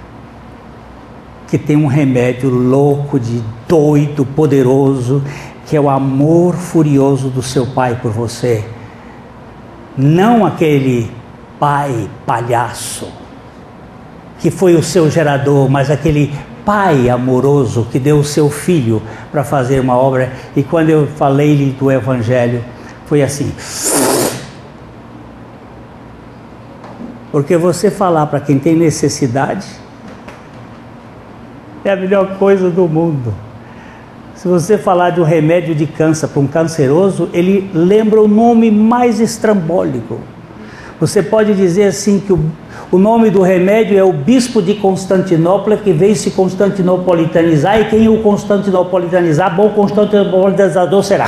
que tem um remédio louco, de doido, poderoso, que é o amor furioso do seu pai por você. Não aquele pai palhaço, que foi o seu gerador, mas aquele pai amoroso que deu o seu filho para fazer uma obra. E quando eu falei-lhe do Evangelho, foi assim. Porque você falar para quem tem necessidade é a melhor coisa do mundo. Se você falar de um remédio de câncer para um canceroso, ele lembra o nome mais estrambólico. Você pode dizer assim que o nome do remédio é o bispo de Constantinopla, que veio se constantinopolitanizar, e quem o constantinopolitanizar, bom constantinopolitanizador será.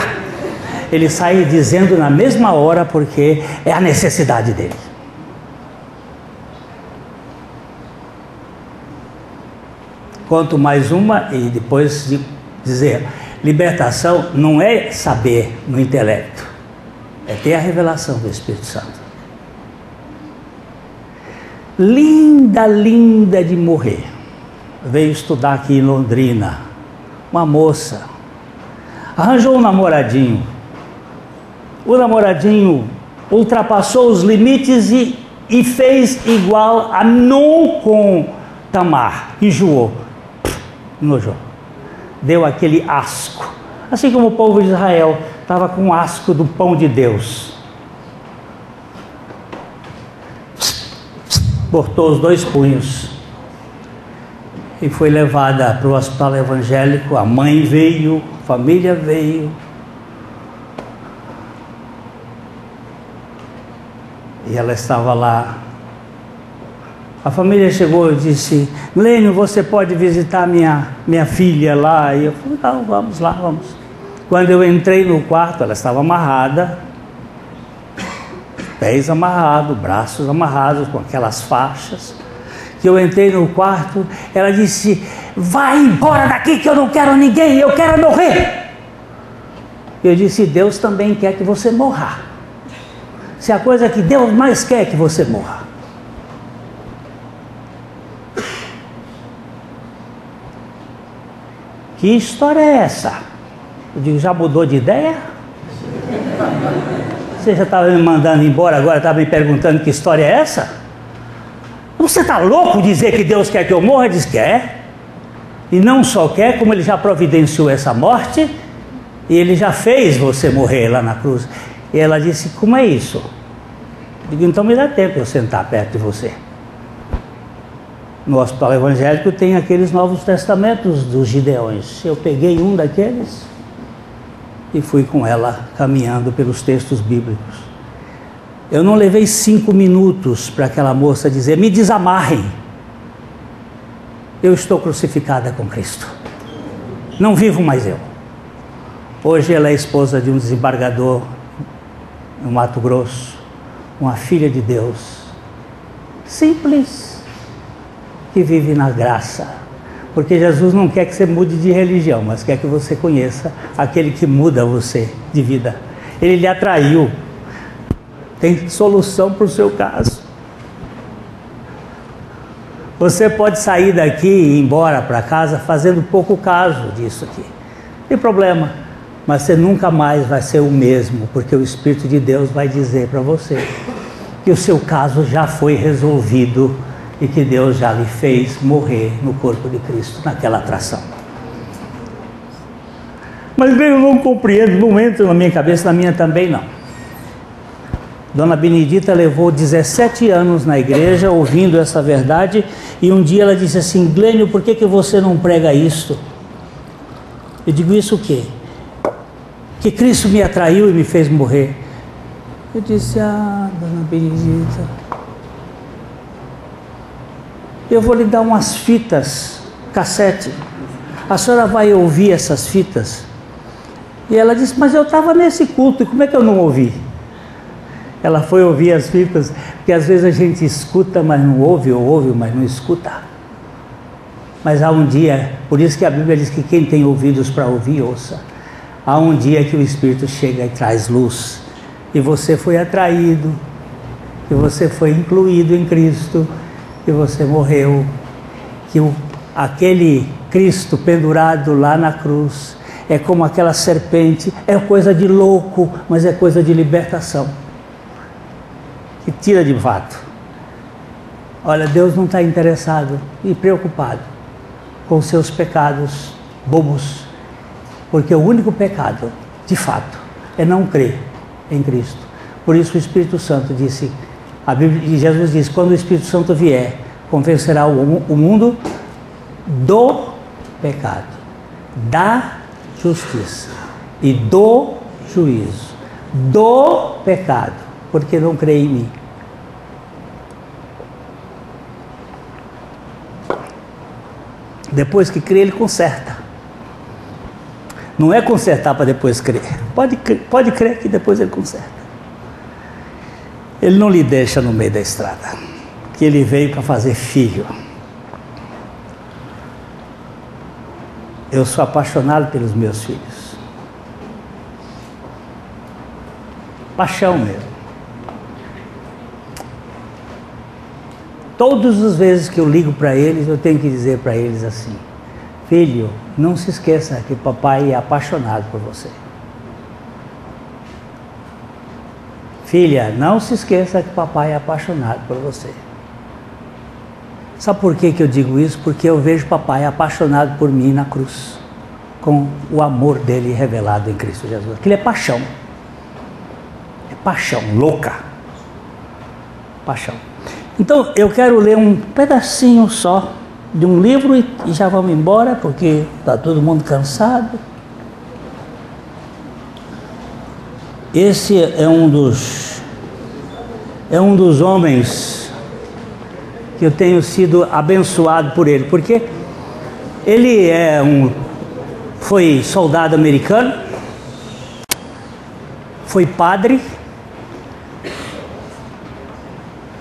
Ele sai dizendo na mesma hora, porque é a necessidade dele. Conto mais uma e depois dizer, libertação não é saber no intelecto, é ter a revelação do Espírito Santo. Linda, linda de morrer, veio estudar aqui em Londrina, uma moça, arranjou um namoradinho, o namoradinho ultrapassou os limites e fez igual a Nun com Tamar, enjoou. Nojou, deu aquele asco, assim como o povo de Israel estava com asco do pão de Deus. Botou os 2 punhos e foi levada para o hospital evangélico. A mãe veio, a família veio, E ela estava lá. A família chegou e disse: Glênio, você pode visitar minha filha lá? E eu falei: não, vamos lá, vamos. Quando eu entrei no quarto, ela estava amarrada, pés amarrados, braços amarrados, com aquelas faixas. Que eu entrei no quarto, ela disse: vai embora daqui que eu não quero ninguém, eu quero morrer. Eu disse: Deus também quer que você morra. Se a coisa que Deus mais quer é que você morra. Que história é essa? Eu digo: já mudou de ideia? Você já estava me mandando embora, agora estava me perguntando que história é essa? Você está louco dizer que Deus quer que eu morra? Diz que é. E não só quer, como Ele já providenciou essa morte, e Ele já fez você morrer lá na cruz. E ela disse: como é isso? Eu digo: então me dá tempo de eu sentar perto de você. No hospital evangélico tem aqueles Novos Testamentos dos Gideões. Eu peguei um daqueles e fui com ela caminhando pelos textos bíblicos. Eu não levei 5 minutos para aquela moça dizer: me desamarrem. Eu estou crucificada com Cristo. Não vivo mais eu. Hoje ela é esposa de um desembargador no Mato Grosso, uma filha de Deus, simples, que vive na graça. Porque Jesus não quer que você mude de religião, mas quer que você conheça aquele que muda você de vida. Ele lhe atraiu. Tem solução para o seu caso. Você pode sair daqui e ir embora para casa fazendo pouco caso disso aqui. Não tem problema. Mas você nunca mais vai ser o mesmo, porque o Espírito de Deus vai dizer para você que o seu caso já foi resolvido e que Deus já lhe fez morrer no corpo de Cristo, naquela atração. Mas eu não compreendo, não entra na minha cabeça, na minha também não. Dona Benedita levou 17 anos na igreja ouvindo essa verdade, e um dia ela disse assim: Glênio, por que você não prega isto? Eu digo: isso o quê? Que Cristo me atraiu e me fez morrer. Eu disse: Dona Benedita, eu vou lhe dar umas fitas cassete, a senhora vai ouvir essas fitas? E ela disse: mas eu estava nesse culto, e como é que eu não ouvi? Ela foi ouvir as fitas, porque às vezes a gente escuta, mas não ouve, ou ouve, mas não escuta. Mas há um dia, por isso que a Bíblia diz que quem tem ouvidos para ouvir, ouça. Há um dia que o Espírito chega e traz luz, e você foi atraído, que você foi incluído em Cristo, que você morreu, que aquele Cristo pendurado lá na cruz é como aquela serpente, é coisa de louco, mas é coisa de libertação, que tira de fato. Olha, Deus não está interessado e preocupado com seus pecados bobos, porque o único pecado, de fato, é não crer em Cristo. Por isso o Espírito Santo disse, a Bíblia, e Jesus disse: quando o Espírito Santo vier, convencerá o mundo do pecado, da justiça e do juízo. Do pecado, porque não crê em mim. Depois que crê, ele conserta. Não é consertar para depois crer. Pode crer que depois ele conserta. Ele não lhe deixa no meio da estrada, que ele veio para fazer filho. Eu sou apaixonado pelos meus filhos. Paixão mesmo. Todas as vezes que eu ligo para eles, eu tenho que dizer para eles assim: filho, não se esqueça que papai é apaixonado por você. Filha, não se esqueça que papai é apaixonado por você. Sabe por que eu digo isso? Porque eu vejo papai apaixonado por mim na cruz, com o amor dele revelado em Cristo Jesus. Aquilo é paixão. É paixão, louca. Paixão. Então, eu quero ler um pedacinho só de um livro e já vamos embora, porque está todo mundo cansado. Esse é um dos é um dos homens que eu tenho sido abençoado por ele, porque ele foi soldado americano, foi padre,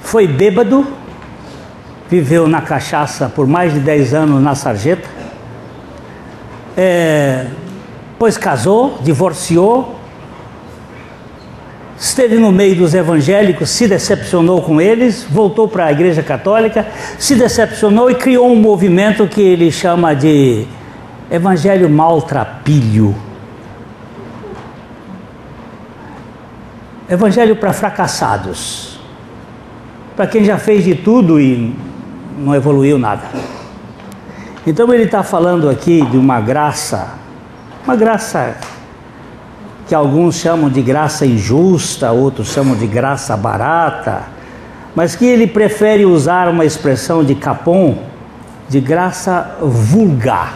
foi bêbado, viveu na cachaça por mais de 10 anos na sarjeta, depois casou, divorciou, esteve no meio dos evangélicos, se decepcionou com eles, voltou para a Igreja Católica, se decepcionou e criou um movimento que ele chama de Evangelho Maltrapilho. Evangelho para fracassados, para quem já fez de tudo e não evoluiu nada. Então ele está falando aqui de uma graça que alguns chamam de graça injusta, outros chamam de graça barata, mas que ele prefere usar uma expressão de Capon, de graça vulgar.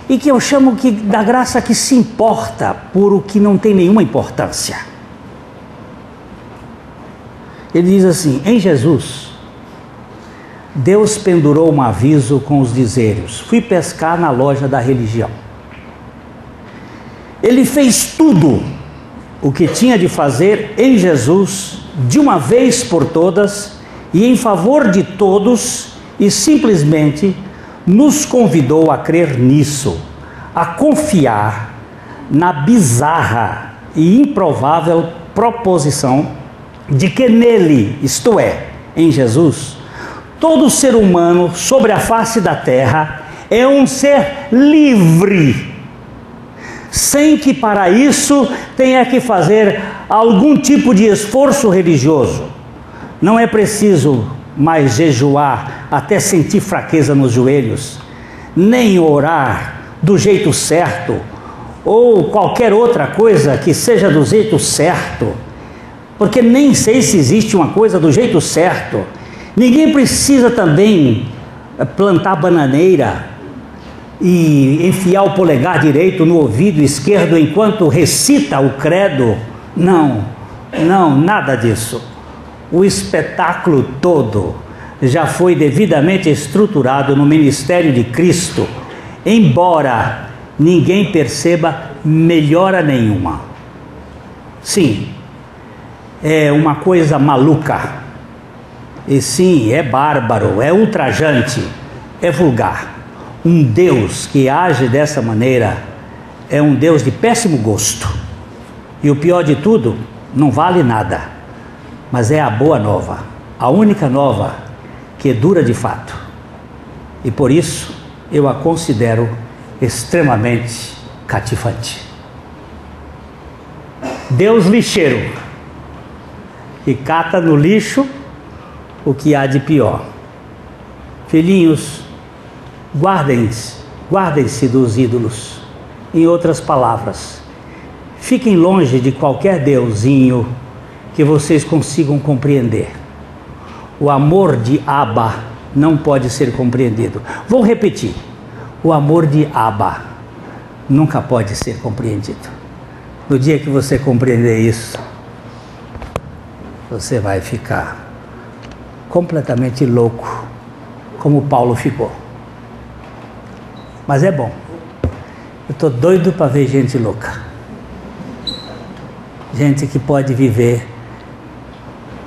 E que eu chamo da graça que se importa por o que não tem nenhuma importância. Ele diz assim: em Jesus, Deus pendurou um aviso com os dizeres: fui pescar na loja da religião. Ele fez tudo o que tinha de fazer em Jesus, de uma vez por todas, e em favor de todos, e simplesmente nos convidou a crer nisso, a confiar na bizarra e improvável proposição de que nele, isto é, em Jesus, todo ser humano sobre a face da terra é um ser livre, sem que para isso tenha que fazer algum tipo de esforço religioso. Não é preciso mais jejuar até sentir fraqueza nos joelhos, nem orar do jeito certo, ou qualquer outra coisa que seja do jeito certo, porque nem sei se existe uma coisa do jeito certo. Ninguém precisa também plantar bananeira e enfiar o polegar direito no ouvido esquerdo enquanto recita o credo. Não, nada disso. O espetáculo todo já foi devidamente estruturado no ministério de Cristo, embora ninguém perceba melhora nenhuma. Sim, é uma coisa maluca, e sim, é bárbaro, é ultrajante, é vulgar. Um Deus que age dessa maneira é um Deus de péssimo gosto, e o pior de tudo, não vale nada, mas é a boa nova, a única nova que dura de fato, e por isso eu a considero extremamente cativante. Deus lixeiro, que cata no lixo o que há de pior. Filhinhos, guardem-se dos ídolos. Em outras palavras, fiquem longe de qualquer deusinho que vocês consigam compreender. O amor de Abba não pode ser compreendido. Vou repetir: o amor de Abba nunca pode ser compreendido. No dia que você compreender isso, você vai ficar completamente louco, como Paulo ficou. Mas é bom. Eu estou doido para ver gente louca. Gente que pode viver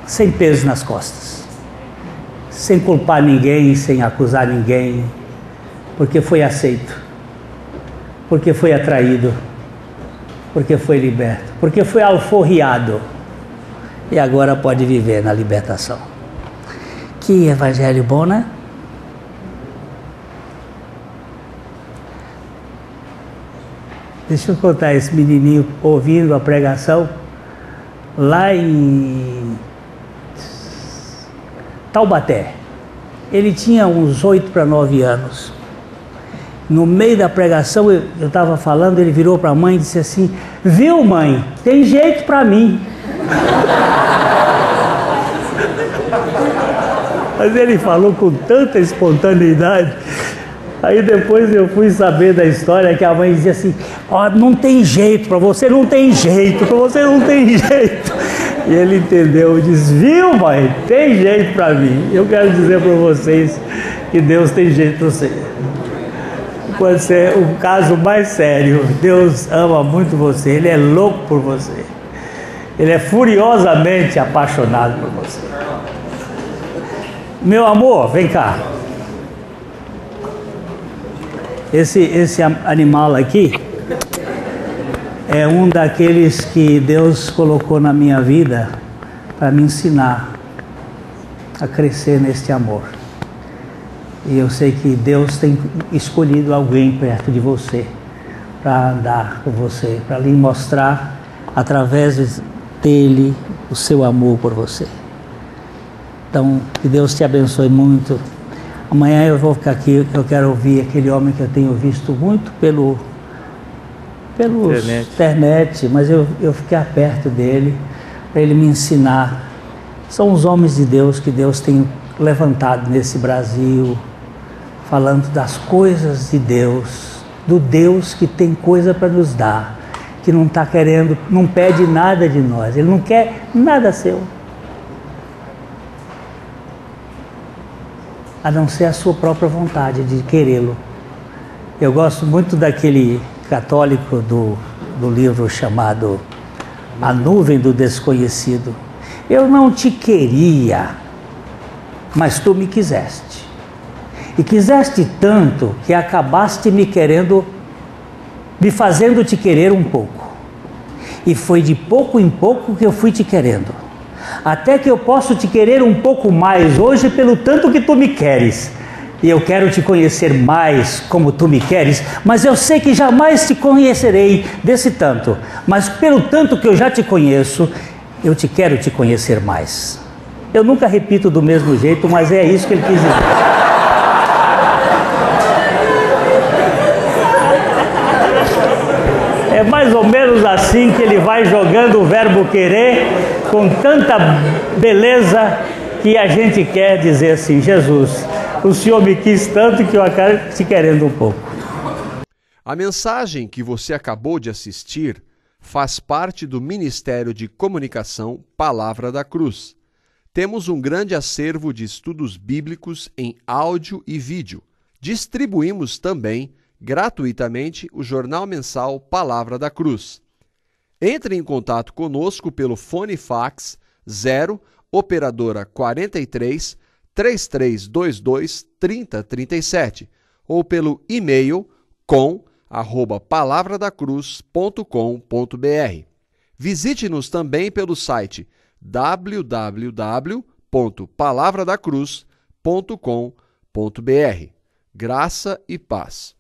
sem peso nas costas, sem culpar ninguém, sem acusar ninguém, porque foi aceito, porque foi atraído, porque foi liberto, porque foi alforriado, e agora pode viver na libertação. Que evangelho bom, né? Deixa eu contar, esse menininho ouvindo a pregação lá em Taubaté. Ele tinha uns 8 para 9 anos. No meio da pregação, eu estava falando, ele virou para a mãe e disse assim: viu, mãe, tem jeito para mim. Mas ele falou com tanta espontaneidade Aí depois eu fui saber da história que a mãe dizia assim, ó, não tem jeito, para você não tem jeito, para você não tem jeito. E ele entendeu, diz, viu mãe, tem jeito para mim. Eu quero dizer para vocês que Deus tem jeito para você. Pode ser o caso mais sério, Deus ama muito você, Ele é louco por você. Ele é furiosamente apaixonado por você. Meu amor, vem cá. Esse animal aqui é um daqueles que Deus colocou na minha vida para me ensinar a crescer neste amor. E eu sei que Deus tem escolhido alguém perto de você para andar com você, para lhe mostrar através dele o seu amor por você. Então, que Deus te abençoe muito. Amanhã eu vou ficar aqui, eu quero ouvir aquele homem que eu tenho visto muito pelo internet, mas eu ficar perto dele, para ele me ensinar. São os homens de Deus que Deus tem levantado nesse Brasil, falando das coisas de Deus, do Deus que tem coisa para nos dar, que não está querendo, não pede nada de nós, Ele não quer nada seu, a não ser a sua própria vontade de querê-lo. Eu gosto muito daquele católico do livro chamado A Nuvem do Desconhecido. Eu não te queria, mas tu me quiseste. E quiseste tanto que acabaste me querendo, me fazendo te querer um pouco. E foi de pouco em pouco que eu fui te querendo. Até que eu posso te querer um pouco mais hoje pelo tanto que tu me queres. E eu quero te conhecer mais como tu me queres, mas eu sei que jamais te conhecerei desse tanto. Mas pelo tanto que eu já te conheço, eu te quero te conhecer mais. Eu nunca repito do mesmo jeito, mas é isso que ele quis dizer. É mais ou menos assim que ele vai jogando o verbo querer com tanta beleza que a gente quer dizer assim, Jesus, o Senhor me quis tanto que eu acabo te querendo um pouco. A mensagem que você acabou de assistir faz parte do Ministério de Comunicação Palavra da Cruz. Temos um grande acervo de estudos bíblicos em áudio e vídeo. Distribuímos também gratuitamente o jornal mensal Palavra da Cruz. Entre em contato conosco pelo fone fax 0 operadora 43 3322 3037 ou pelo e-mail com@palavradacruz.com.br. Visite-nos também pelo site www.palavradacruz.com.br. Graça e paz.